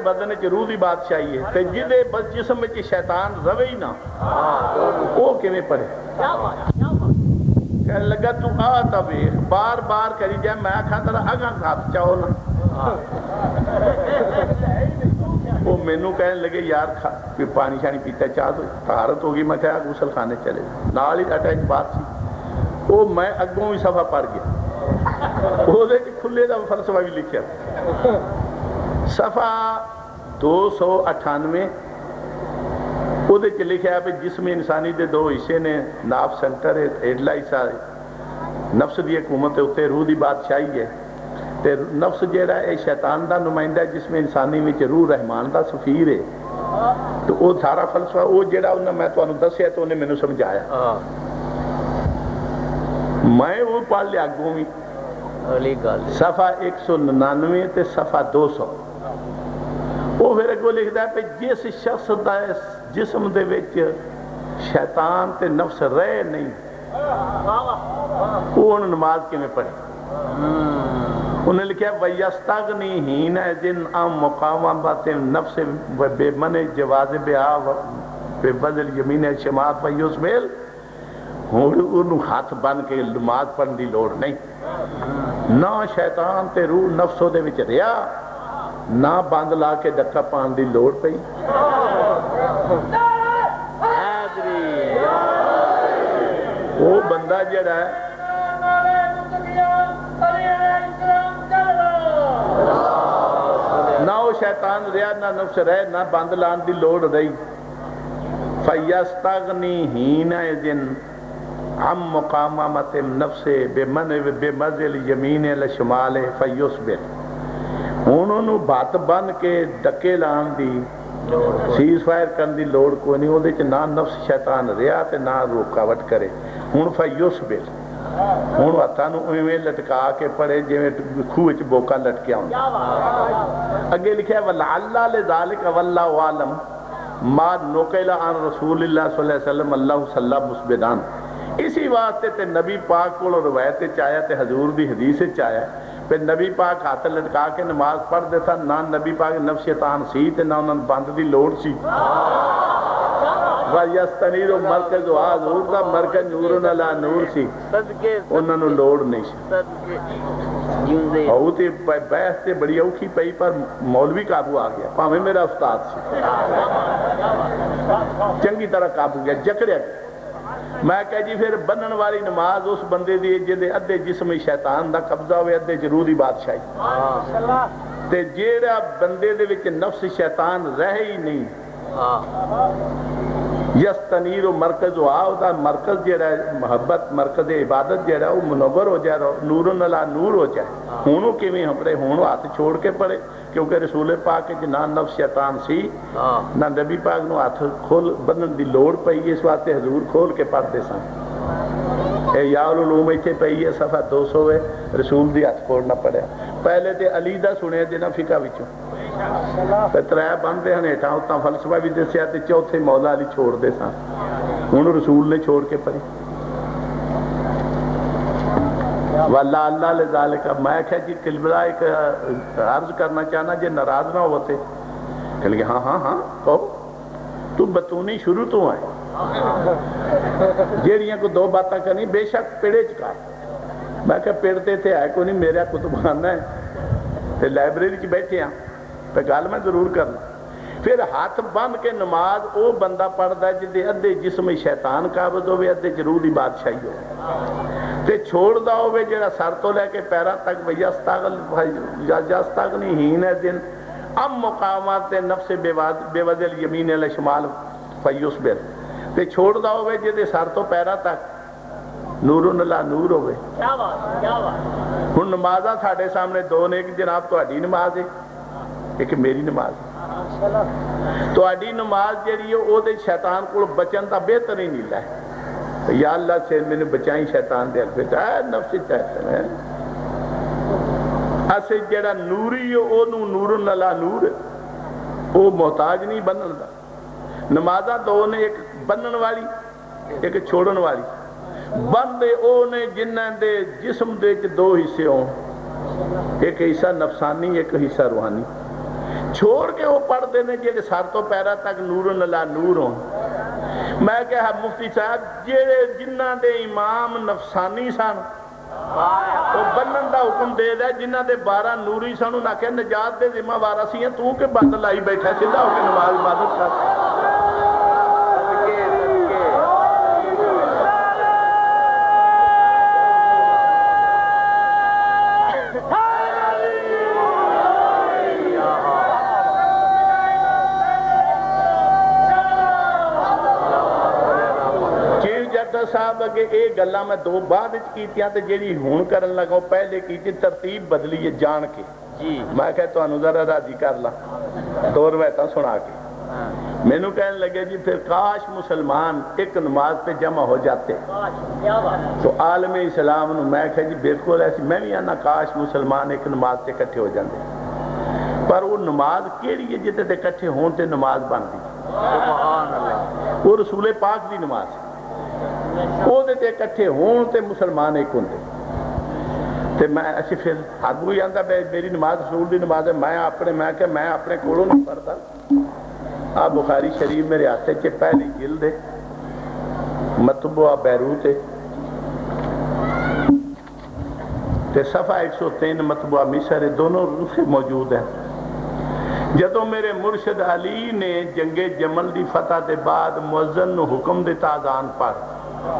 بدن روح دی بادشاہی ہے تے جدے بس جسم میں شیطان روے ہی نہ وہ کیویں پڑھے کہنے لگا تو آتا بھی بار بار کری جائے میں آکھا ترہ اگاں ساتھ چاہو نا وہ مینوں کہنے لگے یار پانی شانی پیتا چاہ تو طہارت ہوگی میں کہا غسل خانے چلے نال ہی اٹیچ بات سی وہ میں اگوں بھی صفحہ پڑھ گیا وہ دے کھلے دا فلسفہ بھی لکھیا صفحہ 298 وہ دے لکھا ہے جسم انسانی دے دو حصے نے ناف سنٹر ہے ایڈلا حصہ ہے نفس دی حکومت ہے اتنے روح دی بادشاہی ہے تے نفس جیڑا ہے شیطان دا نمائندہ ہے جسم انسانی میں روح رحمان دا سفیر ہے تو وہ سارا فلسفہ وہ جیڑا انہوں میں تو انہوں دسیا تو انہیں میں نے سمجھایا میں وہ پڑھ لیا گومی صفحہ 199 تے صفحہ 200 وہ پھر اگو لکھتا ہے کہ جس شخص دا جسم دے وچ شیطان تے نفس رہے نہیں وہ انہوں نماز کے میں پڑھے انہوں نے لکھا وَيَسْتَغْنِي حِينَ اِذٍ عَنْ مُقَامَةِ النَّفْسِ بِمَنِ جَوَازِبِهَا بِبَذْلِ يَمِينِ الشِّمَالِ فَيُسْبِلْ انہوں ہاتھ بن کے نماز پڑھن دی لوڑ نہیں نہ شیطان تے روح نفسو دے وچ ریا نہ بند لا کے ڈکا پان دی لوڑ پئی وہ بندہ جڑا ہے نہ وہ شیطان ریا نہ نفس رہے نہ بند لان دی لوڑ رہی فَيَسْتَغْنِي حِينَ اِذٍ عَنْ مُقَامَةِ النَّفْسِ بِمَذِّلِ يَمِينِ الشِّمَالِ فَيُسْبِلْ انہوں نے بات بن کے ڈکے لان دی سیز فائر کرن دی لوڑ کوئی نہیں ہوندے کہ نہ نفس شیطان ریا تے نہ رکاوٹ کرے ہن فیسبل ہن ہتھاں ایویں لٹکا کے پڑے جویں کھوہ وچ بوکا لٹکیا ہوندا اگے لکھیا ولعل لذالک واللہ عالم ما نقل عن رسول اللہ صلی اللہ علیہ وسلم اللہ صلی مسبدان اسی واسطے تے نبی پاک کو روایت چایا تے حضور دی حدیث چایا پھر نبی پاک ہاتھ لٹکا کے نماز پڑھ دیتا، نہ نبی پاک نفس شیطان سی تے نہ انہوں نے بند دی لوڑ سی۔ وَيَسْتَنِيرُ مرکز حضور دا مرکز نور علی نور سی، انہوں نے لوڑ نہیں سی۔ او تے بحث تے بڑی اوکھی پئی پر مولوی قابو آ گیا، پاویں میرا استاد سی، چنگی طرح قابو گیا، جکڑیا گیا۔ میں کہا جی پھر بنن والی نماز اس بندے دی جدے ادھے جسم شیطان دا قبضہ ہوئے ادھے روح دی بادشاہی، تے جیڑا بندے دے وچ نفس شیطان رہ ہی نہیں، یستنیر و مرکز و دا مرکز جیڑا ہے محبت مرکز عبادت جیڑا ہے وہ منور ہو جائے، نور علی نور ہو جائے۔ ہونوں کیویں ہم پڑے، ہونوں ہاتھ چھوڑ کے پڑے، کیونکہ رسول پاک کے نہ نفس شیطان سی نہ نبی پاک نو ہاتھ کھول بنن دی لوڑ پئی، اس واسطے حضور کھول کے پڑھتے سن۔ اے یا العلوم ایتھے پئی ہے صفحہ 200 ہے، رسول دی ہاتھ کھولنا پڑیا۔ پہلے تے علی دا سنے دے نا فقہ وچوں، ترے بندے ہیں ہیٹھاں اتاں فلسفہ بھی دسیا تے چوتھے مولا علی چھوڑ دے سن، ہن رسول نے چھوڑ کے پڑھی۔ واللہ اللہ لذالک، میں کہا جی قلبلا ایک عرض کرنا چاہنا جے ناراض نہ ہوتے، کہ لگے ہاں ہاں ہاں کہو، تو بتونی شروع تو آئے جیڑیاں کو دو باتاں کرنی بے شک پیڑے چکا۔ میں کہا پیڑتے تھے آئے کو نہیں، میرا کتبخانہ ہے تے لائبریری کی بیٹھے ہیں پہ گال میں ضرور کرنا۔ پھر ہاتھ بند کے نماز او بندہ پڑھتا ہے جدے ادھے جسم شیطان قابض ہوئے ادھے جروح دی بادشاہی ہوئے، تے چھوڑ دا ہوئے جڑا سر تو لے کے پیرا تک یستغنی ہین دن ام مقامات نفس بے وزل یمین علی شمال فیصبر، تے چھوڑ دا ہوئے جدے سر تو پیرا تک نور علی نور ہوئے۔ ہن نمازاں ساڈے سامنے دو نے، ایک جناب تہاڈی نماز ہے ایک میری نماز ہے۔ تہاڈی نماز جڑی ہے او دے شیطان کو بچن دا بہترین ہیلا ہے، یا اللہ سے میں نے بچائیں شیطان دے الفت ہے نفس چاہتے ہیں اسے جڑا نوری ہے او نور علی نور ہے، او محتاج نہیں بنن دا۔ نمازاں دو نے، ایک بنن والی ایک چھوڑن والی۔ بندے او نے جنہاں دے جسم دے دو حصے ہوں، ایک حصہ نفسانی ایک حصہ روحانی، چھوڑ کے وہ پڑھ دینے جیڑے سر تو پیرا تک نور علی نور ہوں۔ میں کہا مفتی صاحب جیڑے جنہاں دے امام نفسانی سن وہ بنن دا حکم دے دے، جنہاں دے 12 نوری سن انہاں کہ نجات دے ذمہ وارا سی ہیں، تو کہ بند لائی بیٹھا سیدھا ہو کے نماز عبادت کر۔ صاحب اگے اے گلاں میں دو بعد وچ کیتیاں تے جیڑی ہون کرن لگا پہلے کیتی ترتیب بدلی ہے جان کے۔ میں کہ تانوں ذرا راضی کر لا دو روایتاں سنا کے۔ مینوں کہنے لگے جی پھر کاش مسلمان ایک نماز پہ جمع ہو جاتے تو عالم اسلام نو میں کہ جی بالکل ایسی، میں بھی آنا کاش مسلمان ایک نماز تے اکٹھے ہو جاندے، پر وہ نماز کیڑی ہے جتے تے اکٹھے ہون تے نماز بنتی؟ سبحان اللہ، وہ رسول پاک دی نماز ہے، وہ تے اکٹھے ہون تے مسلمان ایک ہوندے۔ تے میں اچھی پھر ہر کوئی آندا میری نماز رسول دی نماز ہے، میں اپنے کولوں نہیں پڑھتا۔ آپ بخاری شریف میرے ہاتھ چ پہلی جلد ہے، مطبوعہ بیروت ہے، تے صفحہ 103 مطبوعہ مصر ہے، دونوں نسخے موجود ہیں۔ جدوں میرے مرشد علی نے جنگ جمل دی فتح دے بعد مؤذن نو حکم دیتا اذان پڑھ،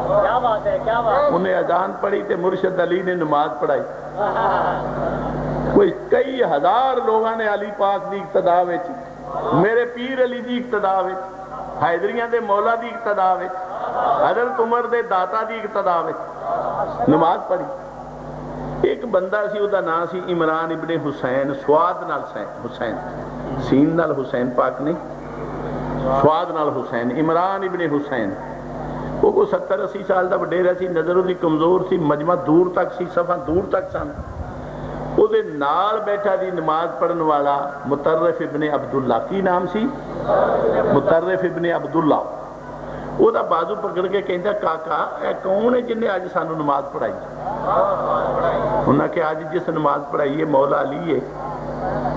کیا بات ہے، کیا بات، انہیں اذان پڑھی تے مرشد علی نے نماز پڑھائی۔ کوئی کئی ہزار لوگاں نے علی پاک دی اقتداء وچ، میرے پیر علی دی اقتداء وچ، حیدریاں دے مولا دی اقتداء وچ، حضرت عمر دے داتا دی اقتداء وچ نماز پڑھی۔ ایک بندہ سی، وہ دا نام سی عمران ابن حسین، سواد نال حسین، سین نال حسین پاک نہیں، سواد نال حسین، عمران ابن حسین۔ وہ کو 70-80 سال دا وڈیرا سی، نظر دی کمزور سی، مجمع دور تک سی، صفحہ دور تک سن۔ وہ دے نال بیٹھا دی نماز پڑھن والا مطرف ابن عبداللہ، کی نام سی؟ مطرف ابن عبداللہ۔ وہ دا بازو پکڑ کے کہندا کاکا اے کون ہے جن نے آج سانو نماز پڑھائی؟ انہاں کہ آج جس نماز پڑھائی ہے مولا علی ہے،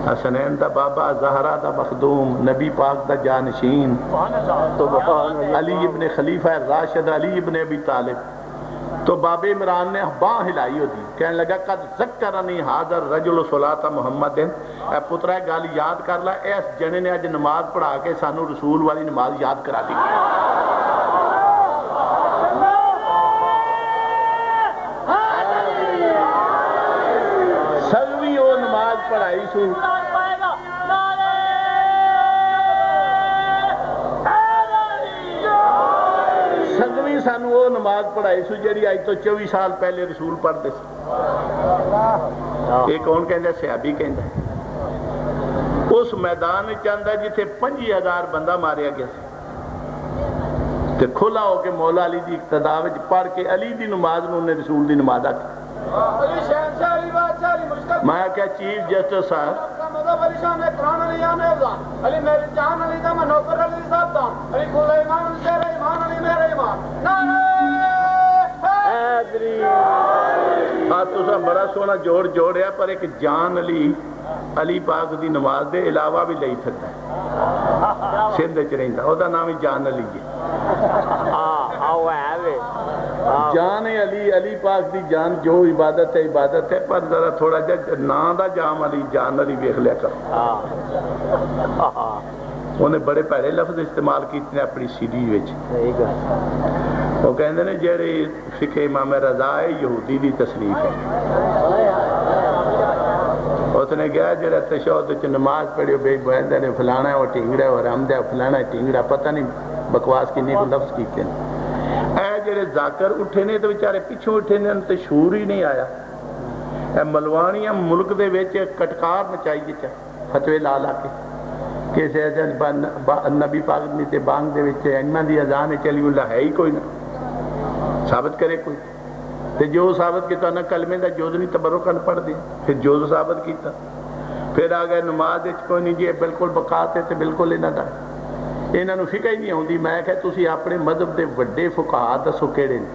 حسنین دا بابا، زہرا دا مخدوم، نبی پاک دا جانشین، علی ابن خلیفہ راشد، علی ابن ابی طالب. تو باب عمران نے باں ہلائی ہوتی، کہنے لگا قد ذکرنی حاضر رجل صلاۃ محمد، اے پترہ گل یاد کر لا، اس جنے نے اج نماز پڑھا کے سانو رسول والی نماز یاد کرا دی. سلوی وہ نماز پڑھائی سو، سدویں سانو وہ نماز پڑھائی سو جیڑی آج تو 24 سال پہلے رسول پڑھتے سے. ایک کون کہندا؟ صحابی کہندا اس میدان چاندہ جتھے 5000 بندہ ماریا گیا سی تے کھلا ہو کے مولا علی دی اقتدا وچ پڑھ کے علی دی نماز نوں نے رسول دی نماز آکھی. میں کیا چیف جسٹس صاحب تسا بڑا سونا جوڑیا، پر ایک جان علی پاک دی نماز دے علاوہ بھی لئی سکتا ہے، سندھ چ رہندا، او دا نام ہی جان علی ہے. جان علی پاک دی جان جو عبادت ہے، پر ذرا تھوڑا جا نام دا جام علی، جان علی ویکھ لیا کرو. انہیں بڑے پہلے لفظ استعمال کیتے ہیں اپنی سیڈی وچ. وہ کہندے نے جڑے فقہ امام رضا ہے یہودی دی تصنیف ہے. اس نے کہا جڑا تشہد وچ نماز پڑھیو بے بہندے نے فلانا ہے وہ ٹینگڑا ہے، حرامدہ ہے فلانا ہے ٹینگڑا، پتہ نہیں بکواس کنے کو لفظ کیتے ہیں. اے جڑے ذاکر اٹھے نے تو بیچارے پیچھوں اٹھے نے تے شعور ہی نہیں آیا. اے ملوانیاں ملک دے وچ کٹکار مچائی جے فتوی لا لا کے کسے نبی پاک نے تے بانگ دے وچ انہاں دی اذان چلی اللہ ہے ہی کوئی نہ ثابت کرے کوئی. تے جو ثابت کیتا نہ کلمے دا جوز نہیں تبرکن پڑھ دے، پھر جوز ثابت کیتا. پھر آ گئے نماز وچ کوئی نہیں جی بالکل بقات ہے تے بالکل انہاں دا انہاں نوں فقہ ہی نہیں آوندی. میں کہ تسی اپنے مذہب دے وڈے فقہا دسو کیڑے نے؟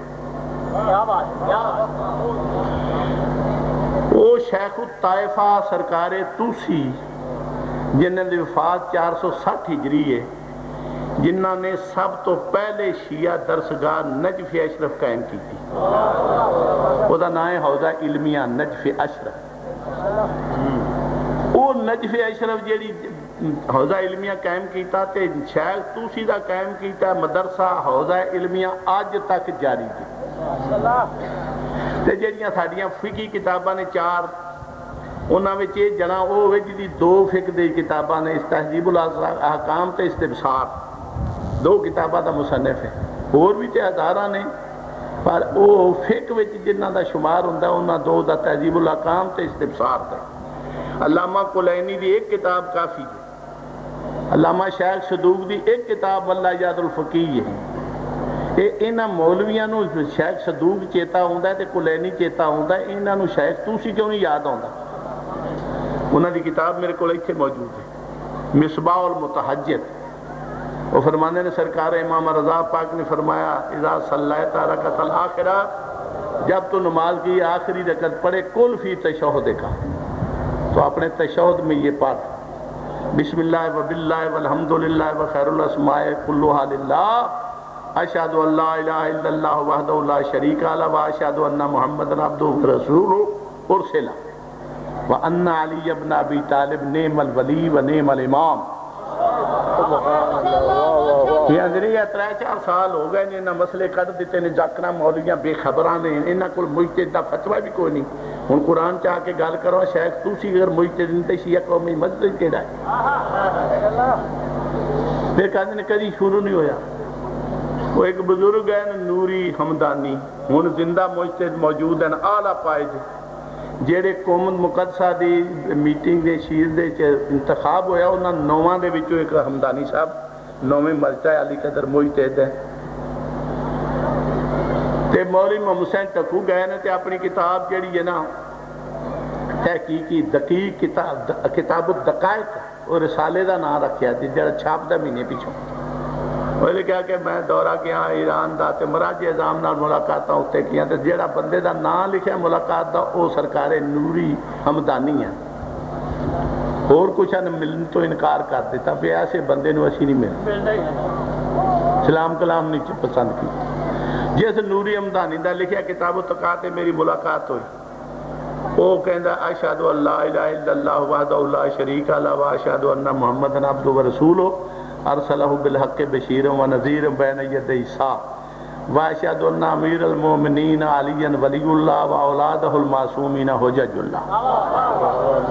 وہ شیخ الطائفہ سرکار توسی جنہاں دی وفات 460 ہجری ہے، جنہاں نے سب تو پہلے شیعہ درسگاہ نجف اشرف قائم کی تھی. وہ دا نام ہے حوزہ علمیہ نجف اشرف. وہ نجف اشرف جیڑی حوزہ علمیہ قائم کیتا تے شیخ توسی دا قائم کیتا مدرسہ حوزہ علمیہ آج تک جاری کی. تے جیڑیاں ساڈیاں فقہی کتاباں نے 4 انہاں وچ یہ جنا او ہوئے جی 2 فقہ دی کتاباں نے تہذیب الاحکام تے استبصار، 2 کتاباں دا مصنف ہے. اور بھی تے ہزاراں نے، پر او فقہ وچ جنہاں دا شمار ہوندا انہاں 2 دا تہذیب الاحکام تے استبصار تے. علامہ کلینی دی ایک کتاب کافی ہے. علامہ شیخ صدوق دی ایک کتاب واللہ یاد الفقیہ ہے. انہاں مولویاں نو شیخ صدوق چیتا ہوندا ہے تے کلینی چیتا ہوندا ہے، انہاں نو شیخ توسی کیوں نہیں یاد ہوندا؟ انہاں دی کتاب میرے کو ایتھے موجود ہے، مصباح المتحجت. وہ فرمانے نے سرکار امام رضا پاک نے فرمایا اذا صلیت رکعت الاخرہ، جب تو نماز کی آخری رکعت پڑھے کل فی تشہد کا، تو اپنے تشہد میں یہ پڑھ بسم اللہ وباللہ والحمدللہ وخیر الاسماء کلھا للہ، اشہد ان لا الہ الا اللہ وحدہ لا شریک لہ واشہد ان محمدًا عبدہ ورسولہ ارسلہ وان علی بن ابی طالب نعم الولی و نعم الامام. یہ اندری 3-4 سال ہو گئے نے انہاں مسئلے کٹ دیتے نے، جاکنا مولویاں بے خبراں نے، انہاں کول مجتہد دا فتوی بھی کوئی نہیں. ہن قرآن چاہ کے گل کرو شیخ توسی اگر مجتہد نہیں تے شیعہ قومی مذہب کیڑا ہے؟ پھر کہندے نے کدی شروع نہیں ہویا. وہ ایک بزرگ ہے نوری حمدانی، ہن زندہ مجتہد موجود ہیں اعلیٰ پائے جیڑے قوم مقدسہ دی میٹنگ دے شیر دے انتخاب ہویا انہاں 9 دے وچوں ایک حمدانی صاحب 9ویں مرتبہ علی قدر مجتہد ہے. تے مولوی محمد حسین ٹکو گئے نے تے اپنی کتاب جیڑی ہے نا تحقیقی دقیق کتاب الدقائق اور رسالے دا نام رکھیا تے جڑا چھاپ دا مہینے پیچھوں نے کہا کہ میں دورہ کیا ایران دا تے مراجع اعظام نال ملاقاتاں اتنے کیاں تے جیڑا بندے دا نام لکھیا ملاقات دا وہ سرکار نوری ہمدانی ہے، اور کچھ نے ملن تو انکار کر دیتا پہ ایسے بندے نو اسی نہیں ملتے، سلام کلام نہیں پسند کی۔ جس نوری ہمدانی دا لکھیا کتاب و تقاط میری ملاقات ہوئی، وہ کہندا اشہد ان لا الہ الا اللہ وحدہ لا شریک لہ واشہد ان محمد عبدہ ورسولہ ارسلہ بالحق بشیر و نذیر بین یدی الساعۃ واشہد ان امیر المومنین علی ولی اللہ و اولادہ المعصومین حجج اللہ۔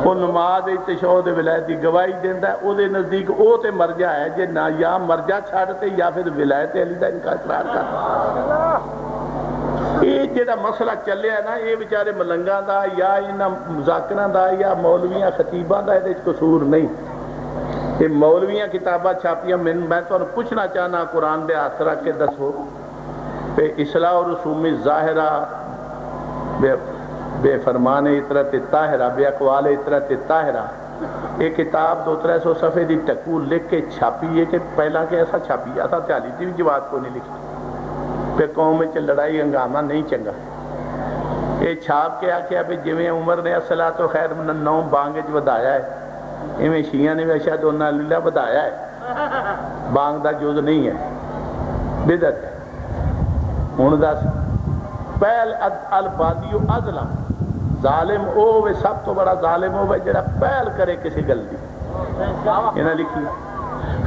وہ نماز تشہد ولایت کی گواہی دیندا ہے، او دے نزدیک او تے مرجع ہے جے نہ یا مرجع چھڈتے یا پھر ولایت علی دا انکار کرتا۔ یہ جڑا مسئلہ چلیا ہے نا، یہ بیچارے ملنگاں دا یا انہاں مذاکراں دا یا مولویاں خطیباں دا یہ قصور نہیں، یہ مولویاں کتاباں چھاپیاں۔ میں تو پوچھنا چاہنا قرآن دے ہاتھ رکھ کے دسو کہ اصلاح و رسوم ظاہرہ بے فرمان اطرت طاہرہ بے اقوال اطرت طاہرہ، یہ کتاب 200-300 صفحے دی ٹکو لکھ کے چھاپی ہے کہ پہلا کہ ایسا چھاپی ایسا چالی تھی بھی جواب کو نہیں لکھی، پہ قوم میں لڑائی ہنگامہ نہیں چنگا۔ یہ چھاپ کے آکھیا بھی جویں عمر نے الصلاۃ و خیر من النوم بانگ وچ ودایا ہے، ایویں شیعہ نے بھی اشہد ان لا الہ الا اللہ ودایا ہے، بانگ دا جز نہیں ہے، بدعت ہے۔ ہن دس پہل البادی اظلم، ظالم او وے سب تو بڑا ظالم ہوے جڑا پہل کرے کسی گل دی، انہاں لکھی۔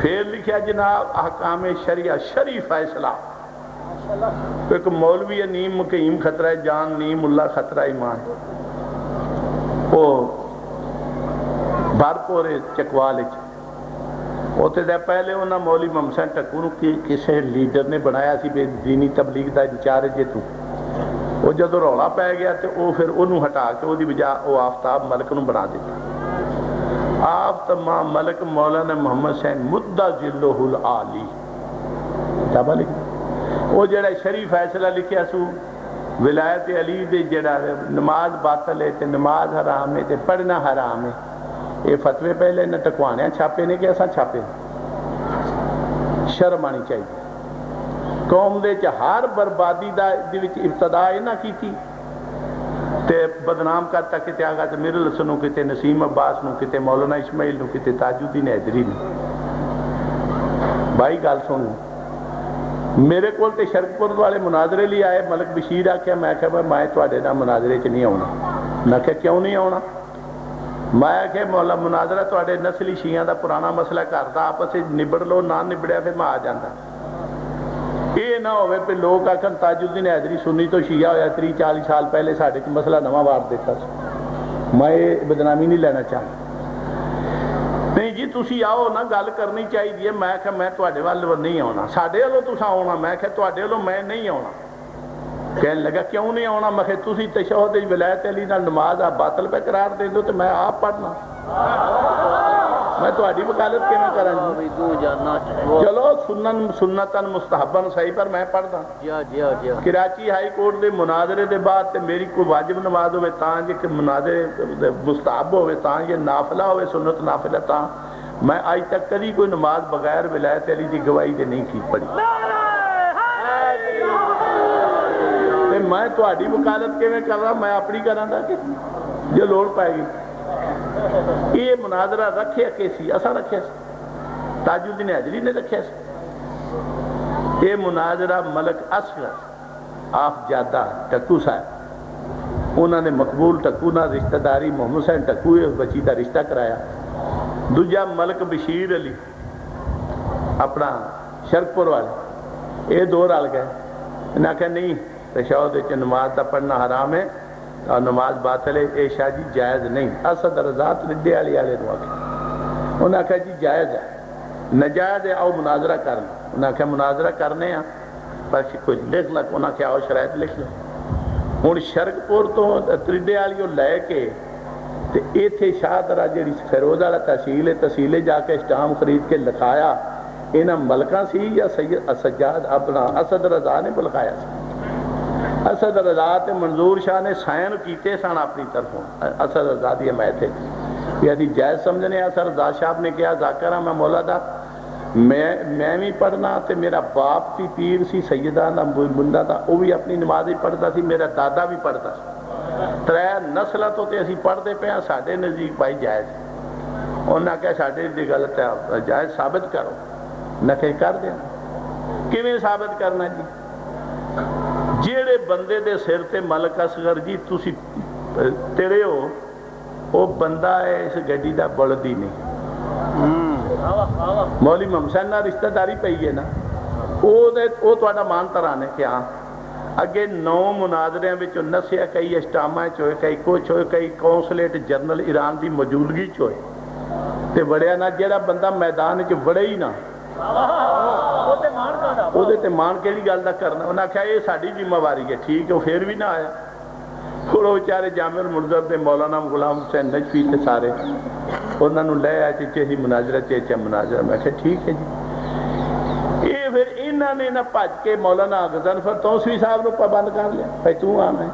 پھر لکھیا جناب احکام شریعہ شرعی فیصلہ، ایک مولوی نیم مقیم خطرہ جان نیم اللہ خطرہ ایمان، وہ بھرپورے چکوال ہوتے دے پہلے انہاں مولوی محمد ٹکو نو کسی لیڈر نے بنایا سی بے دینی تبلیغ دا انچارج جے تو، وہ جدو رولا پہ گیا تو وہ پھر انہوں ہٹا کے وہ دی بجا وہ آفتاب ملک نو بنا دیتا۔ آفتاب ملک مولانا محمد حسین مدہ ذلہ العالی کتابہ لکھی، وہ جڑا شریف فیصلہ لکھیا سو ولایت علی دے جڑا نماز باطل ہے تے نماز حرام ہے تے پڑھنا حرام ہے، یہ فتوے پہلے نہ ٹکوانے چھاپے نے کہ ایسا چھاپے، شرم آنی چاہیے۔ قوم دے ہر بربادی دا دی وچ ابتدا نہ کیتی تے بدنام کرتا کتے آگا تے میر الحسن نو کتے نسیم عباس نو کتے مولانا اسماعیل نو کتے تاج الدین حیدری نو۔ بھائی گل سنو، میرے کول تے شرکپور والے مناظرے لی آئے، ملک بشیر آکھیا میں کہا میں تواڈے نال مناظرے چ نہیں آنا، میں کہا کیوں نہیں آنا؟ میں کہ مولا مناظرہ تواڈے نسلی شیعہ دا پرانا مسئلہ کردا آپس وچ نبڑ لو، نہ نبڑیا پھر میں آ جاندا۔ یہ نہ ہوئے پہ لوگ آکھن تاج الدین حیدری سنی تو شیعہ ہویا 30-40 سال پہلے ساڈے کو مسئلہ نواں وار دیتا سی، میں یہ بدنامی نہیں لینا چاہتا۔ نہیں جی تسی آؤ نا گل کرنی چاہیے، میں کہ میں تواڈے وال نہیں آنا، ساڈے والوں تساں آنا، میں کہ تواڈے والوں میں نہیں آنا۔ کہنے لگا کیوں نہیں آنا؟ میں کہ تسی تشہد ولایت علی نال نماز آپ باطل پہ قرار دے دو تو میں آپ پڑھنا، میں تہاڈی وکالت کیویں کراں جی؟ چلو سنتاً مستحباً صحیح پر میں پڑھدا۔ کراچی ہائی کورٹ دے مناظرے دے بعد تے میری کوئی واجب نماز ہوئے تاں جے کہ مناظرے مستحب ہوئے تاں یہ نافلہ ہوئے سنت نافلہ تاں میں آج تک کبھی کوئی نماز بغیر ولایت علی دی گواہی دے نہیں کی پڑھی۔ میں تہاڈی وکالت کیویں کر رہا؟ میں اپنی کراں دا کہ جو لوڑ پائے گی۔ یہ مناظرہ رکھیا کیسی؟ اساں رکھیا سی، تاج الدین حیدری نے رکھیا سی۔ یہ مناظرہ ملک اصغر آف جادہ ٹکو صاحب، انہوں نے مقبول ٹکو نہ رشتہ داری محمد حسین ٹکو بچی کا رشتہ کرایا، دوجا ملک بشیر علی اپنا شرکپور والے، یہ دو رل گئے، انہاں کہا نہیں تشہد نماز دا پڑھنا حرام ہے اور نماز باطل ہے، اے شاہ جی جائز نہیں۔ اسد رضا ترڈے والی والے نو آکھیا، انہاں کہا جی جائز ہے، نجائز ہے آؤ مناظرہ کرنا، انہاں کہا مناظرہ کرنے ہیں پر کچھ لکھ لکھ، انہاں کہا آؤ شرائط لکھ لو۔ ہن شرکپور تو ترڈے والی لے کے تے ایتھے شاہ درہ جڑی فیروز والا تحصیل ہے، تحصیلے جا کے اسٹام خرید کے لکھایا، انہاں ملکہ سی یا سید سجاد اپنا اسد رضا نے بلکھایا سی۔ اسد رضا تے منظور شاہ نے سائن کیتے سن اپنی طرفوں، اسد رضا دی حمایت ہے یہ جائز سمجھنے۔ اسد رضا صاحب نے کہا ذاکرہ میں مولا دا میں بھی پڑھنا تے میرا باپ بھی پیر سی سیدہ دا منڈا دا وہ بھی اپنی نماز ہی پڑھتا سی میرا دادا بھی پڑھتا سی 3 نسلوں تو تے اسی پڑھتے پے ہاں ساڈے نزدیک بھائی جائز انہاں کہا ساڈے دی غلط ہے جائز ثابت کرو نہ کہ کر دینا کیویں ثابت کرنا جی جیڑے بندے دے سر تے ملک اصغر جی تسی تیرے ہو وہ بندہ ہے اس گڈی دا بلدی نہیں مولوی محمد حسین نال رشتہ داری پئی ہے نا وہ تہاڈا مان تران ہے کہ ہاں اگے 9 مناظریاں وچوں نسیا کئی اسٹاماں چ ہوئے کئی کچھ ہوئے کئی کونسلیٹ جنرل ایران دی موجودگی چ ہوئے تے وڑیا نہ جیڑا بندہ میدان چ وڑے ہی نہ وہ تے مان کیڑی گل دا کرنا انہاں آکھیا یہ ساڈی ذمہ واری ہے ٹھیک ہے وہ پھر بھی نہ آیا پھر وہ بیچارے جامع المنظر دے مولانا غلام حسین نجفی تے سارے انہاں نوں لے آئے چیچے مناظرہ چیچے مناظرہ میں کہا ٹھیک ہے جی یہ پھر انہاں نے نہ بھج کے مولانا غضنفر توسوی صاحب نو پابند کر لیا بھائی تو آنا ہے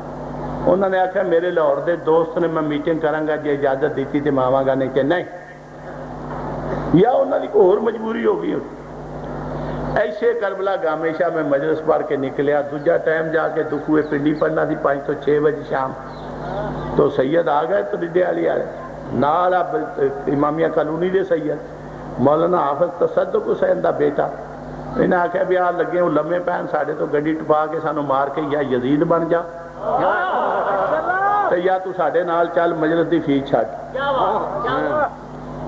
انہوں نے آکھا میرے لاہور دے دوست نے میں میٹنگ کروں گا جی اجازت دیتی تے میں آواں گا نہیں کہ نہیں یا انہوں نے کوئی اور مجبوری ہو گئی ایسے کربلا گامیشہ میں مجلس پڑھ کے نکلیا دوجا ٹائم جا کے دکھوئے پنڈی پڑھنا تھی 5 تو 6 بجے شام تو سید آ گئے تو ریڈے والی آئے نال امامیہ کالونی دے سید مولانا حافظ تصدق حسین دا بیٹا انہیں آکھا بھی آ لگے ہوں لمے پہن ساڑھے تو گڈی ٹپا کے سانو مار کے یا یزید بن جا تو یا تو ساڑھے نال چل مجلس دی فیس چھٹ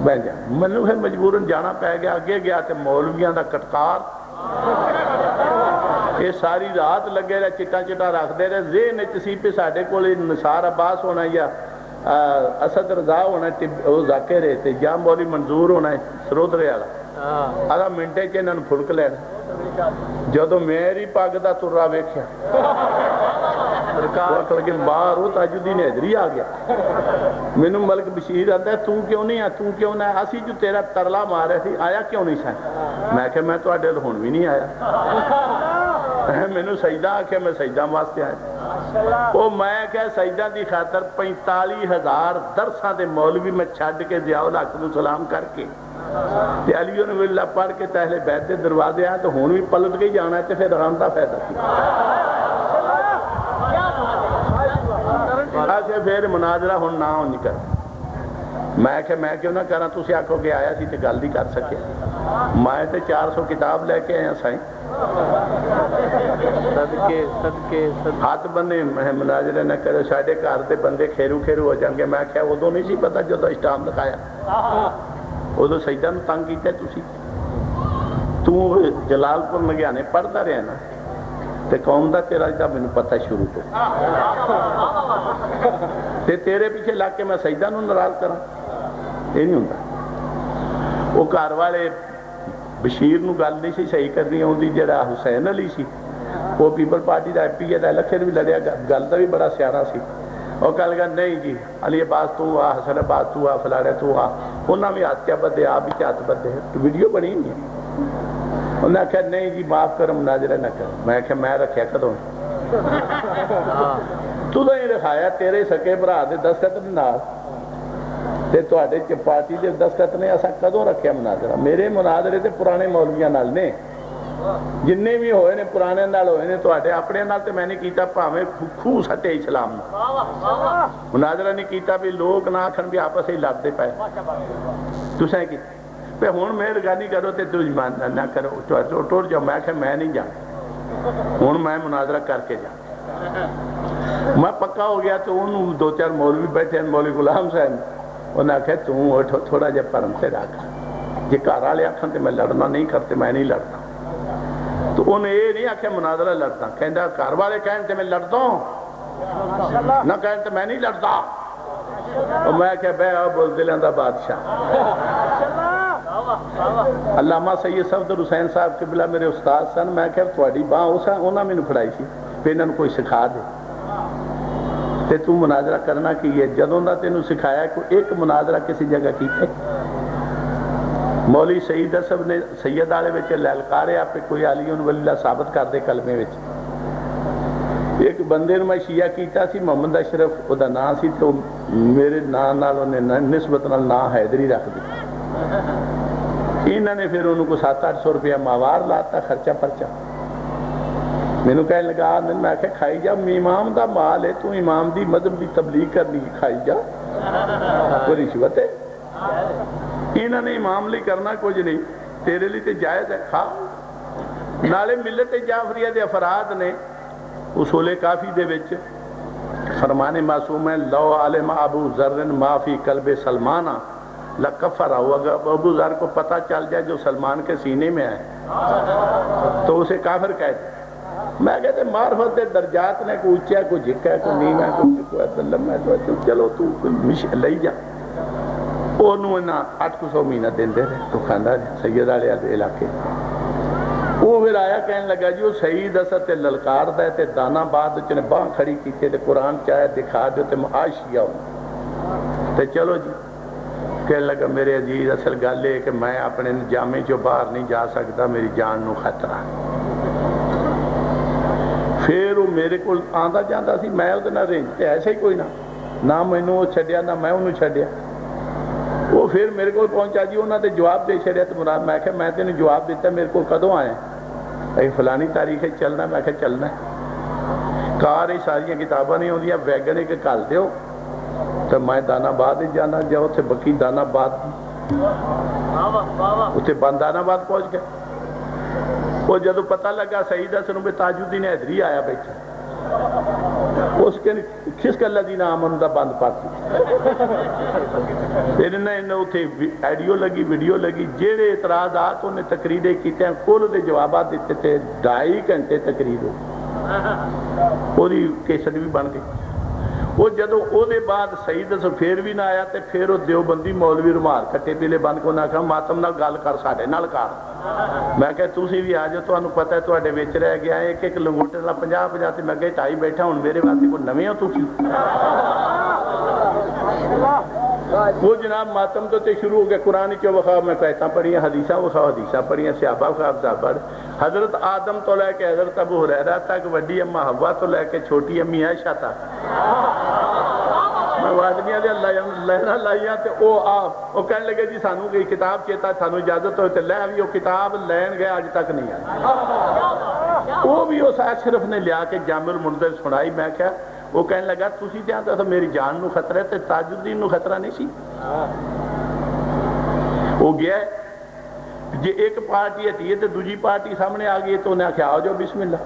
بہن جا منو پھر مجبوراً جانا پہ گیا اگے گیا تے مولویاں دا کٹکار یہ ساری رات لگے رہے چٹا چٹا رکھ دے رہے ذہن چسی پہ ساڑھے کو نثار عباس ہونا یا اسد رضا ہونا ذاکر ہے تے یا مولی منظور ہونا ہے سرودرے والا آدھا منٹے چ انہوں پھڑک لینا جدو میری پگ دا ترا ویکھیا لگے باہر وہ تاجدین حیدری آ گیا مینوں ملک بشیر آتا ہے تو کیوں نہیں ہے تو کیوں نہ ہے اسی جو تیرا ترلا مارے تھی آیا کیوں نہیں سائیں میں کہ میں تو اڈے ہون بھی نہیں آیا مینوں سجدہ آکھے میں سجدہ واسطے آیا وہ میں کہ سجدہ دی خاطر 45,000 درساں دے مولوی میں چھڈ کے ضیاء الحق نو سلام کر کے تے علی نے اللہ پڑھ کے اہل بیت دے دروازے آئے تو ہون بھی پلٹ کے جانا ہے تے پھر رام دا فائدہ کی آسے پھر مناظرہ ہون نہ ہونی کر میں کہ میں کیوں نہ کرا تسی آکھو کہ آیا تھی تے گل نہیں کر سکے میں تے 400 کتاب لے کے آیا سائیں صدقے ہاتھ بندے مناظرے نہ کرے ساڑھے گھر دے بندے کھیرو کھیرو ہو جان گے میں کہا ادو نہیں سی پتا جدو اسٹام دکھایا ادو سجدہ نو تنگ کیتا تسی تو جلال پور لگیانے پڑھتا رہے نا تے قوم دا تیرا جا میں پتہ شروع تو تے تیرے پیچھے لگ کے میں سجدہ نو ناراض کرا یہ نہیں ہوتا وہ گھر والے بشیر نو گل نہیں سی صحیح کرنی ہوندی جڑا حسین علی سی وہ پیپل پارٹی دا ایم پی ہے لکھے بھی لڑیا گل دا بھی بڑا سیاح سی اور کہا لگا نہیں جی علی عباس تو آ حسن عباس تو آ فلاڑے تو آ انہاں بھی ہاتھ کیا بدے آپ بھی کیا ہاتھ بدے ویڈیو بنی نہیں ہے انہوں نے کہا نہیں جی معاف کر مناظرہ نہ کر میں کہا میں رکھیا کدوں تو ہی رکھایا تیرے سکے بھرا دے دستخط نال تے تواڈے پارٹی دے دستخط نے اساں کدوں رکھیا مناظرہ میرے مناظرے تے پرانے مولویاں نال نے جننے بھی ہوئے نے پرانے نال ہوئے نے تواڈے اپنے نال تے میں نے کیتا بھاویں خوہ سٹے اسلام مناظرہ نہیں کیتا بھی لوگ نہ آکھن بھی آپس ہی لڑتے پئے تسیں کی پہ ہون مہربانی کرو تے تو نہ کرو ٹوٹ جاؤ میں کہ میں نہیں جانا ہون میں مناظرہ کر کے جا میں پکا ہو گیا تو انہوں 2-4 مولوی بیٹھے ہیں مولوی غلام صاحب انہوں نے آکھا تم تھوڑا جا پرم سے رکھ جی گھر والے آکھن تے میں لڑنا نہیں کرتے میں نہیں لڑتا تو انہیں یہ نہیں آکھا مناظرہ لڑتا کہندا گھر والے کہن تے میں لڑتا ہوں نہ کہن تے میں نہیں لڑتا اور میں کہ بے بول دلوں دا بادشاہ علامہ سید صفدر حسین صاحب قبلہ میرے استاد سن میں کہ تواڈی باں انہاں مینوں پھڑائی سی پھر انہاں کوئی سکھا دے تے تو مناظرہ کرنا کی ہے جدوں دا تینوں سکھایا کوئی ایک مناظرہ کسی جگہ کیتے مولوی سعید صاحب نے سید والے وچ للکاریا پہ کوئی علی ولی اللہ ثابت کر دے کلمے وچ ایک بندے نے میں شیعہ کیتا سی محمد اشرف او دا نام سی تو میرے نام نال انہیں نسبت نال نام حیدری رکھ دی انہوں نے پھر انہوں کو 700-800 روپیہ ماوار لاتا خرچہ پرچہ. مینوں کہنے لگا میں کہ کھائی جا امام دا مال ہے تو امام دی مذہب دی تبلیغ کرنی کھائی جا کوئی رشوت ہے. انہوں نے امام لی کرنا کچھ نہیں تیرے لی تے جائز ہے کھا. نالے ملت جعفریہ دے افراد نے اصول کافی دے وچ فرمان معصوم ہے لو علم ابو ذر ما فی قلب سلمانہ لکفرہ. اگر ابو ذر کو پتہ چل جائے جو سلمان کے سینے میں ہے تو اسے کافر کہتے. میں کہتے معرفت دے درجات نے کوئی اونچا ہے کوئی جھکا ہے کوئی نیم ہے کوئی لمبا ہے چلو تو لئی جا. انہوں نے 800 مہینہ دین دے رہے تو کھاندہ رہے سید والے علاقے. وہ پھر آیا کہنے لگا جی وہ سعید اسد تے للکار دا تے دانا بعد چنے باں کھڑی کی تے قرآن چاہے دکھا دو تے معاشیہ ہوں تے چلو جی. کہنے لگا میرے عزیز اصل گل ہے کہ میں اپنے جامع جو باہر نہیں جا سکتا میری جان نو خطرہ. پھر وہ میرے کو آندا جاندہ سی میں ادھر نہ رینج تے ایسا ہی کوئی نہ میں وہ چھڑیا نہ میں انہوں چھڑیا. وہ پھر میرے کو پہنچا جی انہوں نے جواب دے چھڑیا تو مراد میں کہا میں تینے جواب دیتا میرے کو کدوں آئے ہیں فلانی تاریخ ہے چلنا. میں کہا چلنا ہے کار ہی ساریاں کتاباں نہیں ہوندیاں ویگن ایک کال دیو تو میں دانا بعد جانا جاؤ تھے بکی دانا بعد اتھے بند دانا بعد پہنچ گئے. وہ جدو پتہ لگا سعید حسن بن تاج الدین حیدری آیا بیٹھا اس کے کس کا الذین آمنوا دا بند پاتی پھر انہیں اتھے ایڈیو لگی ویڈیو لگی جیڑے اعتراضات انہیں تقریریں کیتے ہیں کل دے جوابات دیتے تھے 2.5 گھنٹے تقریر ہو وہ دی کیسٹ بھی بن گئی. وہ جدو او دے بعد سعید حسن پھر بھی نہ آیا تے پھر وہ دیوبندی مولوی رومال کٹے پیلے بند کو نہ کہا ماتم نہ گال کر ساڑے نال کار. میں کہا تُسی بھی آ جاؤ تو انہوں پتہ ہے تو اڈے ویچ رہ گیا ہے ایک لنگوٹے نہ 50 تے میں کہا ٹائی بیٹھا ہوں میرے واسطے کو نویں ہو تو کیوں. وہ جناب ماتم تو تے شروع ہو گیا قرآن چو وخواہ میں کہتا پڑھی ہیں حدیثہ وخواہ حدیثہ پڑھی ہیں صحابہ وخواہ صحابہ. حضرت آدم تو لے کے حضرت ابو ہریرہ تک وڈی اماں حوا تو لے کے چھوٹی امی عائشہ تک میں وادمیاں دے اللہ لائیاں تے او آپ وہ کہنے لگے جی سانو گئی کتاب چیتا سانو اجازت ہوئے تے لے بھی وہ کتاب لین گئے آج تک نہیں آئی. وہ بھی اس اشرف نے لیا کے جامع المنذر سنائی. میں کہا وہ کہنے لگا تُسی جانتا تھا میری جان نو خطرہ ہے تے تاج الدین نو خطرہ نہیں سی. وہ گیا ہے جی ایک پارٹی ہٹی ہے تو دوجی پارٹی سامنے آ گئی تو انہیں آکھا آؤ جو بسم اللہ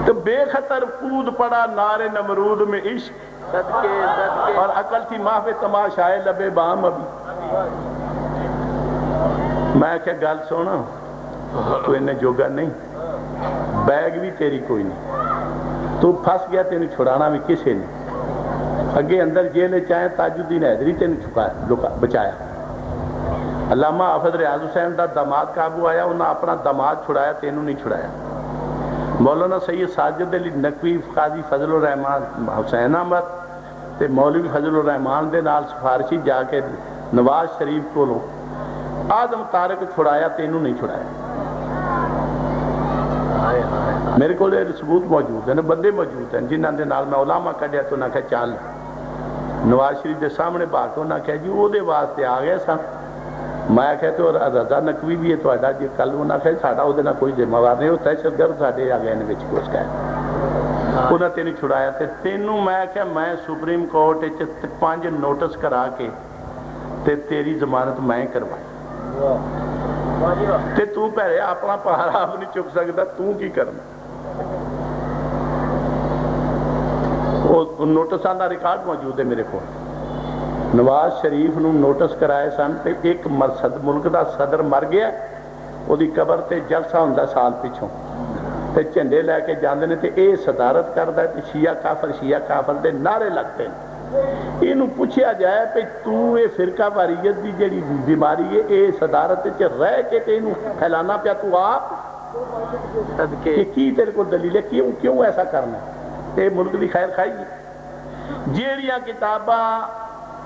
تو بے خطر کود پڑا نار نمرود میں عشق اور عقل تھی ماہ پہ تماشائے لبے بام ابھی. میں کیا گل سونا تو انہیں جوگا نہیں بیگ بھی تیری کوئی نہیں تو پھنس گیا تینوں چھڑانا بھی کسے نہیں. اگے اندر جیلے چاہیں تاج الدین حیدری تینوں بچایا. علامہ حافظ ریاض حسین دا داماد قابو آیا انہاں اپنا داماد چھڑایا تینوں نہیں چھڑایا. مولانا سید ساجد علی نقوی قاضی فضل الرحمان حسین احمد تے مولوی فضل الرحمان دے نال سفارشی جا کے نواز شریف کو لو آدم طارق چھڑایا تینوں نہیں چھڑایا. میرے کو ثبوت موجود ہیں بندے موجود ہیں جنہاں دے نال میں علامہ کڈیا تو نہ کہ چال نواز شریف دے سامنے باغ تو نہ کہ جی وہ دے واسطے آ گئے سا. میں کہتے ہو رضا نقوی بھی ہے تو اڈا جی کل وہ نہ کہ ساڑا ہو دینا کوئی ذمہ وار نہیں ہوتا ہے شرگرد ساڑے آ گئے نے بچ کچھ کہا انہاں تینوں چھڑایا تے تینوں میں کہ میں سپریم کورٹ 5 نوٹس کرا کے تے تیری ضمانت میں کروائی تے تو پہلے اپنا پہاڑا آپ نہیں چک سکتا تو کی کرنا. وہ نوٹساں دا ریکارڈ موجود ہے میرے کو. نواز شریف نو نوٹس کرائے سن تے ایک ملک دا صدر مر گیا وہ دی قبر تے جلسہ ہوندا سال پیچھوں تے جھنڈے لے کے جاندے نے تے اے صدارت کردا ہے تے شیعہ کافر دے نعرے لگتے ہیں. اینوں پوچھیا جائے پہ تو اے فرقہ واریت دی جڑی بیماری ہے اے صدارت وچ رہ کے تے اینوں پھیلانا پیا تو آپ کہ کی تیرے کو دلیل ہے کیوں ایسا کرنا ہے. اے ملک دی خیر خواہی ہے. جیڑیاں کتاباں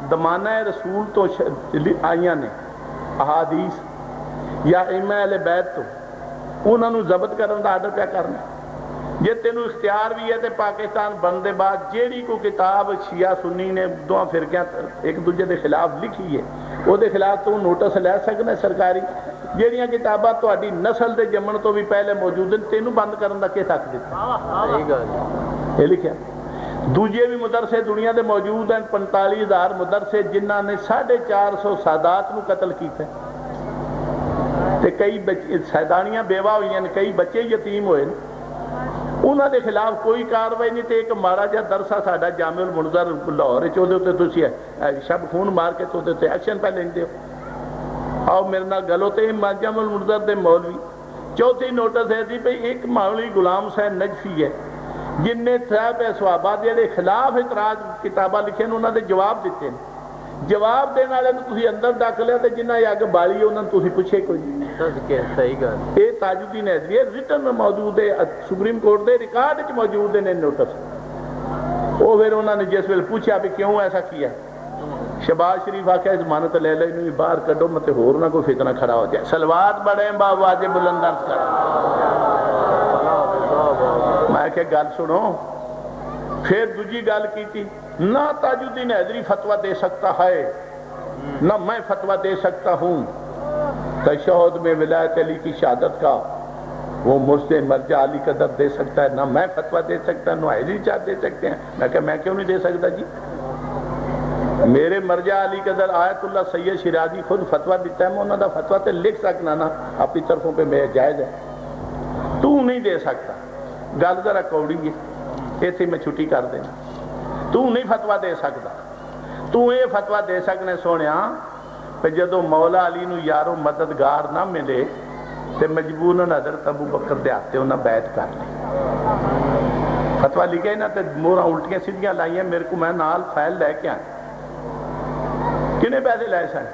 دمانہ رسول تو آئیاں نے احادیث یا ائمہ اہل بیت تو انہوں نے ضبط کرنے دا آرڈر پیا کرنا. یہ تینوں اختیار بھی ہے تے پاکستان بندے بعد جیڑی کو کتاب شیعہ سنی نے دو فرقیاں ایک دوجہ دے خلاف لکھی ہے ਉਹਦੇ ਖਿਲਾਫ ਤੂੰ ਨੋਟਿਸ ਲੈ ਸਕਦਾ ਸਰਕਾਰੀ। ਜਿਹੜੀਆਂ ਕਿਤਾਬਾਂ ਤੁਹਾਡੀ ਨਸਲ ਦੇ ਜੰਮਣ ਤੋਂ ਵੀ ਪਹਿਲੇ ਮੌਜੂਦ ਨੇ, ਤੈਨੂੰ ਬੰਦ ਕਰਨ ਦਾ ਕੀ ਹੱਕ ਦਿੱਤਾ? ਸਹੀ ਗੱਲ। ਇਹ ਲਿਖਿਆ। ਦੂਜੇ ਵੀ ਮਦਰਸੇ ਦੁਨੀਆ ਦੇ ਮੌਜੂਦ ਹਨ, 45,000 ਮਦਰਸੇ ਜਿਨ੍ਹਾਂ ਨੇ 450 ਸਾਦਾਤ ਨੂੰ ਕਤਲ ਕੀਤਾ ਤੇ ਕਈ ਸੈਦਾਨੀਆਂ ਬੇਵਾ ਹੋਈਆਂ ਨੇ, ਕਈ ਬੱਚੇ ਯਤੀਮ ਹੋਏ ਨੇ। ਉਹਨਾਂ ਦੇ ਖਿਲਾਫ ਕੋਈ ਕਾਰਵਾਈ ਨਹੀਂ। ਤੇ ਇੱਕ ਮਾੜਾ ਜਿਹਾ ਦਰਸਾ ਸਾਡਾ ਜਾਮੇ ਉਲ ਮੁਨਜ਼ਰ ਲਾਹੌਰ ਚ, ਉਹਦੇ ਉੱਤੇ ਤੁਸੀਂ ਸ਼ਬ ਖੂਨ ਮਾਰ ਕੇ ਉਹਦੇ ਉੱਤੇ ਐਕਸ਼ਨ ਪੈ ਲੈਂਦੇ ਹੋ। ਆਓ ਮੇਰੇ ਨਾਲ ਗੱਲ ਹੋਤੇ ਜਾਮੇ ਉਲ ਮੁਨਜ਼ਰ ਦੇ ਮੌਲਵੀ। ਚੌਥੀ نوٹس ہے بھی ایک مولوی غلام حسین نجفی ہے جن نے صاحب صحابہ دے خلاف اعتراض کتاباں لکھے نے، انہوں نے جواب دیتے ہیں۔ جواب دینے والے نوں تسی اندر ڈک لیا تے جنہاں اگ بالی انہوں نے تسی پوچھے کوئی نہیں۔ صحیح گل۔ یہ تاج الدین حیدری ریٹن موجود ہے، سپریم کورٹ دے ریکارڈ وچ موجود ہیں نوٹس۔ وہ پھر انہوں نے جس ویل پوچھا بھی کیوں ایسا کیا، شہباز شریف آخیا ضمانت لے لو، انہوں باہر کڈو مت ہور نہ کوئی فتنہ کھڑا ہو جائے۔ صلوات بڑے با واجب بلند عرض کر۔ میں کہ گل سنو، پھر دوجی گل کی تھی، نہ تاج الدین حیدری فتویٰ دے سکتا ہے نہ میں فتویٰ دے سکتا ہوں تشہد میں ولایت علی کی شہادت کا، وہ مجھ سے مرجع علی قدر دے سکتا ہے، نہ میں فتویٰ دے سکتا نہ حیدری چاہ دے سکتے ہیں۔ میں کہ میں کیوں نہیں دے سکتا جی؟ میرے مرجع علی قدر آیت اللہ سید شیرازی خود فتویٰ دیتا ہے، میں انہوں نے فتویٰ تے لکھ سکنا نا، اپنی طرفوں پہ میرے جائز ہے۔ تو نہیں دے سکتا، گل ذرا کوڑی ہے، ایسے میں چھٹی کر دینا۔ تو نہیں فتویٰ دے سکتا، تو یہ فتویٰ دے سکنے سونیا کہ جدو مولا علی نو یارو مددگار نہ ملے تے مجبوراً حضرت ابو بکر دے ہاتھے انہاں بیعت کر لی۔ فتویٰ لکھے نا تے مورا الٹیاں سیدھیاں لائیاں، میرے کو میں نال فائل لے کے آئے۔ کنے پیسے لائے سن؟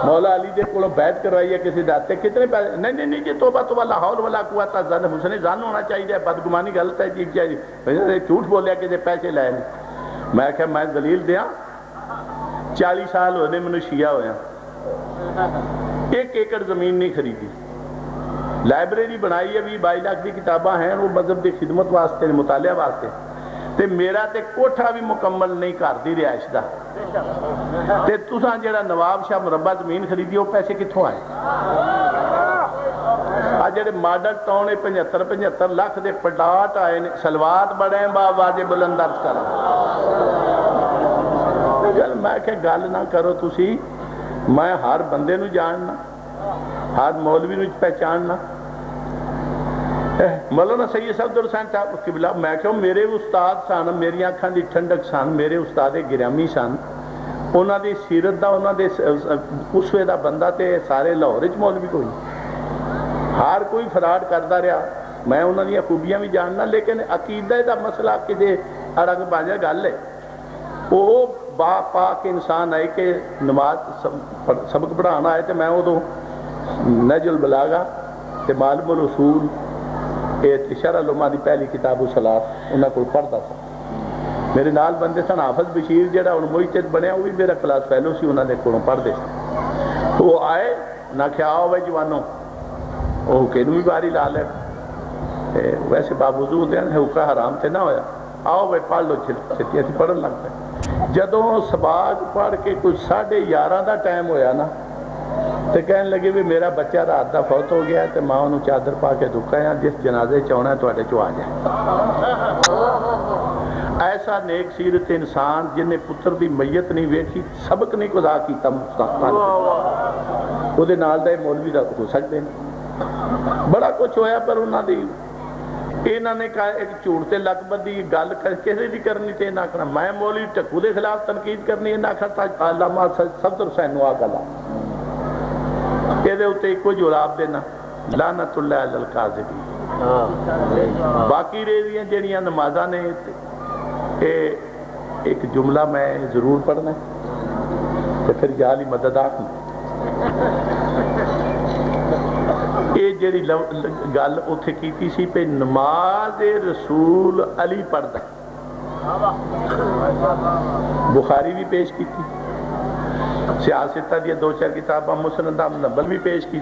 مولا علی دے کولوں بیعت کروائی ہے کسی داتے، کتنے پیسے؟ نہیں جی، توبہ توبہ، لا حول ولا قوت الا باللہ، حسن ظن ہونا چاہیے، بدگمانی غلط ہے جی، جھوٹ بولیا کسی پیسے لائے نہیں۔ میں کہ میں دلیل دیاں، 40 سال ہونے میں شیعہ ہویا، 1 ایکڑ زمین نہیں خریدی، لائبریری بنائی ہے، 22 لاکھ کی کتاباں ہیں، وہ مذہب کی خدمت واسطے، مطالعہ واسطے، تے میرا تے کوٹھا بھی مکمل نہیں گھر دی رہائش دا، تے تساں جڑا نواب شاہ مربع زمین خریدی وہ پیسے کتھوں آئے؟ آج جڑے ماڈل ٹاؤن 75 لاکھ دے پلاٹ آئے نے، صلوات بڑے با واجب بلند عرض کر۔ گل میں کہ گل نہ کرو تسی، میں ہر بندے نو جاننا، ہر مولوی نو پہچاننا۔ مولانا سید صفدر حسین صاحب قبلہ، میں کہوں میرے استاد سن، میری آنکھاں دی ٹھنڈک سن، میرے استاد گرامی سن، انہاں دی سیرت دا، انہاں دے اسوے دا بندہ تے سارے لاہور وچ مولوی کوئی، ہر کوئی فراڈ کردا رہا، میں انہاں دی خوبیاں بھی جاننا، لیکن عقیدہ دا مسئلہ کدے اڑنگ باجا گل ہے۔ وہ با پاک انسان آئے کہ نماز سبق پڑھانا آئے تے میں ادو نہج البلاغہ تے معلم الاصول شرح العلماء دی پہلی کتاب الصلاۃ انہاں کول پڑھدا سا۔ میرے نال بندے سن حافظ بشیر جڑا ہن محتد بنیا، وہ بھی میرا کلاس فیلو سی، انہاں دے کولوں پڑھدے سن۔ وہ آئے نہ کہ آؤ بھائی جوانوں، وہ کینوں بھی باری لا لے، ویسے باوجود حقہ حرام تے نہ ہویا، آؤ بھائی پڑھ لو، چھتی اسی پڑھن لگ پے۔ جدوں سباق پڑھ کے کچھ 11:30 دا ٹائم ہویا نا، تو کہنے لگے بھی میرا بچہ رات دا فوت ہو گیا، تو ماں انہوں چادر پا کے دکھا ہے، جس جنازے چاہنا ہے تو آڑے چو آ جائے۔ ایسا نیک سیرت انسان جن نے پتر دی میت نہیں ویکھی، سبق نہیں قضا کیتا مستقبل، وہ دے نال دے مولوی دا ہو سکتے ہیں۔ بڑا کچھ ہویا، پر انہوں دی انہوں نے کہا ایک جھوٹ تے لگ بدی گل کسی بھی کرنی تے نہ کرنا، میں مولوی ٹکو دے خلاف تنقید کرنی ہے نہ کرتا، علامہ صفدر حسین نو آ گلا یہ کوئی جواب دینا، لعنت اللہ علی الکاذبین۔ باقی رہی جہاں نمازاں نے، ایک جملہ میں ضرور پڑھنا تو پھر یا علی مدد آخنا۔ یہ جڑی گل اتنے کیتی سی پہ نماز رسول علی پڑھدا، بخاری بھی پیش کیتی، سیاستہ دیا 2-4 کتاباں، مسند احمد بن حنبل بھی پیش کی،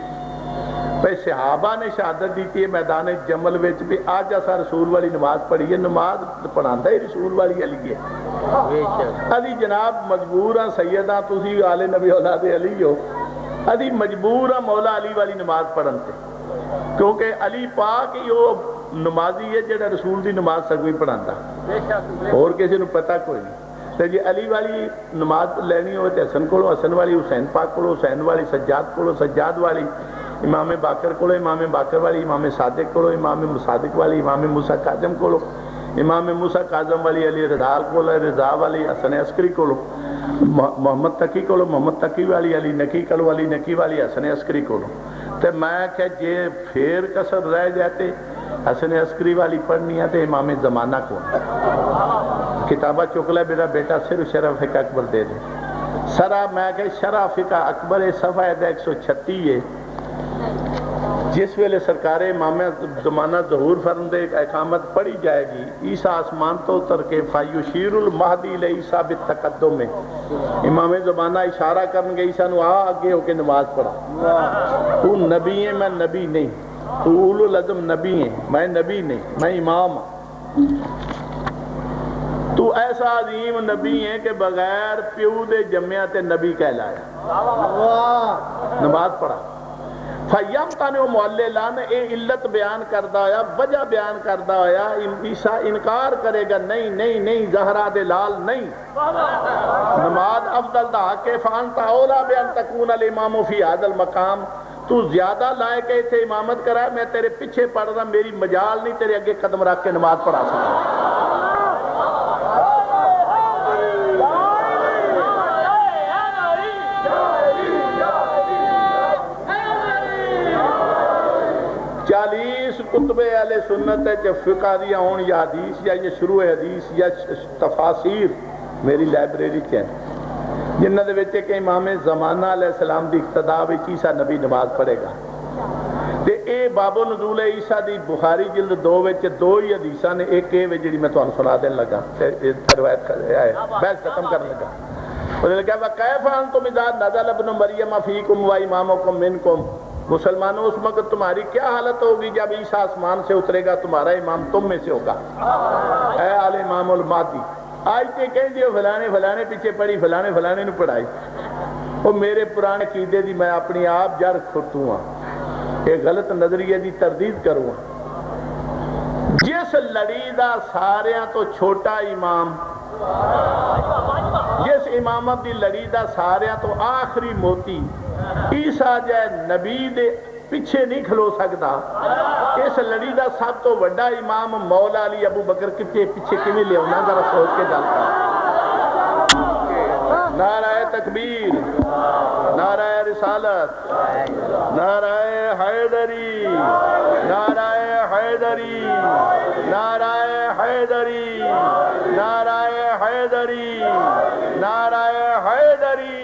بھائی صحابہ نے شہادت دیتی ہے میدان جمل وچ بھی آج اسا رسول والی نماز پڑھی ہے، نماز پڑھاندا ہی رسول والی علی ہے۔ علی جناب مجبور ہاں سیدہ تسی آل نبی اولاد علی ہو، علی مجبور ہاں مولا علی والی نماز پڑھن تے، کیونکہ علی پاک ہی وہ نمازی ہے جڑا رسول دی نماز سگویں پڑھاندا، اور کسی نو پتہ کوئی نہیں۔ تو جی علی والی نماز لینی ہوئے تو حسن کو، حسن والی حسین پاک کو، حسین والی سجاد کو، سجاد والی امام باقر کو، امام باقر والی امام صادق کو، امام صادق والی امام موسیٰ کاظم کو، امام موسیٰ کاظم والی علی رضا کو، رضا والی حسن عسکری کو، محمد تقی کو، محمد تقی والی علی نقی کو، علی نقی والی حسن عسکری کو۔ تو میں کہ جے پھر کسر رہ جاتے حسن عسکری والی پڑھنی ہے تو امام زمانہ کو کتابہ چکلا میرا بیٹا صرف شرح فقہ اکبر دے دے سرا، میں کہ شرح فقہ اکبر صفحہ 136 ہے، جس ویلے سرکار امام زمانہ ظہور فرمدے اقامت پڑھی جائے گی، عیسیٰ آسمان تو اتر کے فیشیر المہدی لعیسیٰ بالتقدم میں امام زمانہ اشارہ کرن گے عیسیٰ نو آگے ہو کے نماز پڑھا، تو نبی ہے میں نبی نہیں، تو اولو العزم نبی ہیں میں نبی نہیں، میں امام ہوں، تو ایسا عظیم نبی ہے کہ بغیر پیو دے جمعہ تے نبی کہلایا، نماز پڑھا۔ فَيَمْتَنِعُ مُعَلِّلَانِ اے علت بیان کردہ ہویا، وجہ بیان کردہ ہویا، عیسیٰ انکار کرے گا نہیں نہیں نہیں زہرا دے لال نہیں، نماز افضل دا حق فانتا اولا بیان تکون الامام فی هذا المقام، تو زیادہ لائق ہے تھے امامت کرا، میں تیرے پیچھے پڑھ رہا، میری مجال نہیں تیرے اگے قدم رکھ کے نماز پڑھا سکتا۔ کتب اہل سنت ہے کہ فقہ دیا ہون یا حدیث یا یہ شروع حدیث یا تفاسیر میری لائبریری کے ہیں جنہ دے وچے کہ امام زمانہ علیہ السلام دی اقتداء وچ عیسیٰ نبی نماز پڑھے گا، تے اے باب نزول عیسیٰ دی بخاری جلد 2 وچ 2 ہی حدیثاں نے، ایک اے وچ جڑی میں تانوں سنا دین لگا تے روایت ہے بحث ختم کرنے لگا، انہوں نے کہا وَكَيْفَ أَنْتُمْ إِذَا نَزَلَ ابْنُ مَرْيَمَ فِيكُمْ وَإِمَامُكُمْ مِنْكُمْ، مسلمانوں اس وقت تمہاری کیا حالت ہوگی جب عیسیٰ آسمان سے اترے گا، تمہارا امام تم میں سے ہوگا، اے آل امام المہدی۔ آج تے کہیں دیو فلانے فلانے پیچھے پڑھی، فلانے فلانے نے پڑھائی، وہ میرے پرانے قیدے دی میں اپنی آپ جر کھٹوں ہاں، ایک غلط نظریے دی تردید کروں ہاں۔ جس لڑی دا ساریاں تو چھوٹا امام، جس امامت دی لڑی دا ساریاں تو آخری موتی، عیسیٰ جائے نبی دے پیچھے نہیں کھلو سکتا، اس لڑی دا سب تو وڈا امام مولا علی ابو بکر کتے پیچھے کیویں لے ہونا، ذرا سوچ کے جانتا۔ نعرہ تکبیر، نعرہ رسالت، نعرہ حیدری، نعرہ حیدری، نعرہ حیدری، نعرہ حیدری، نعرہ حیدری۔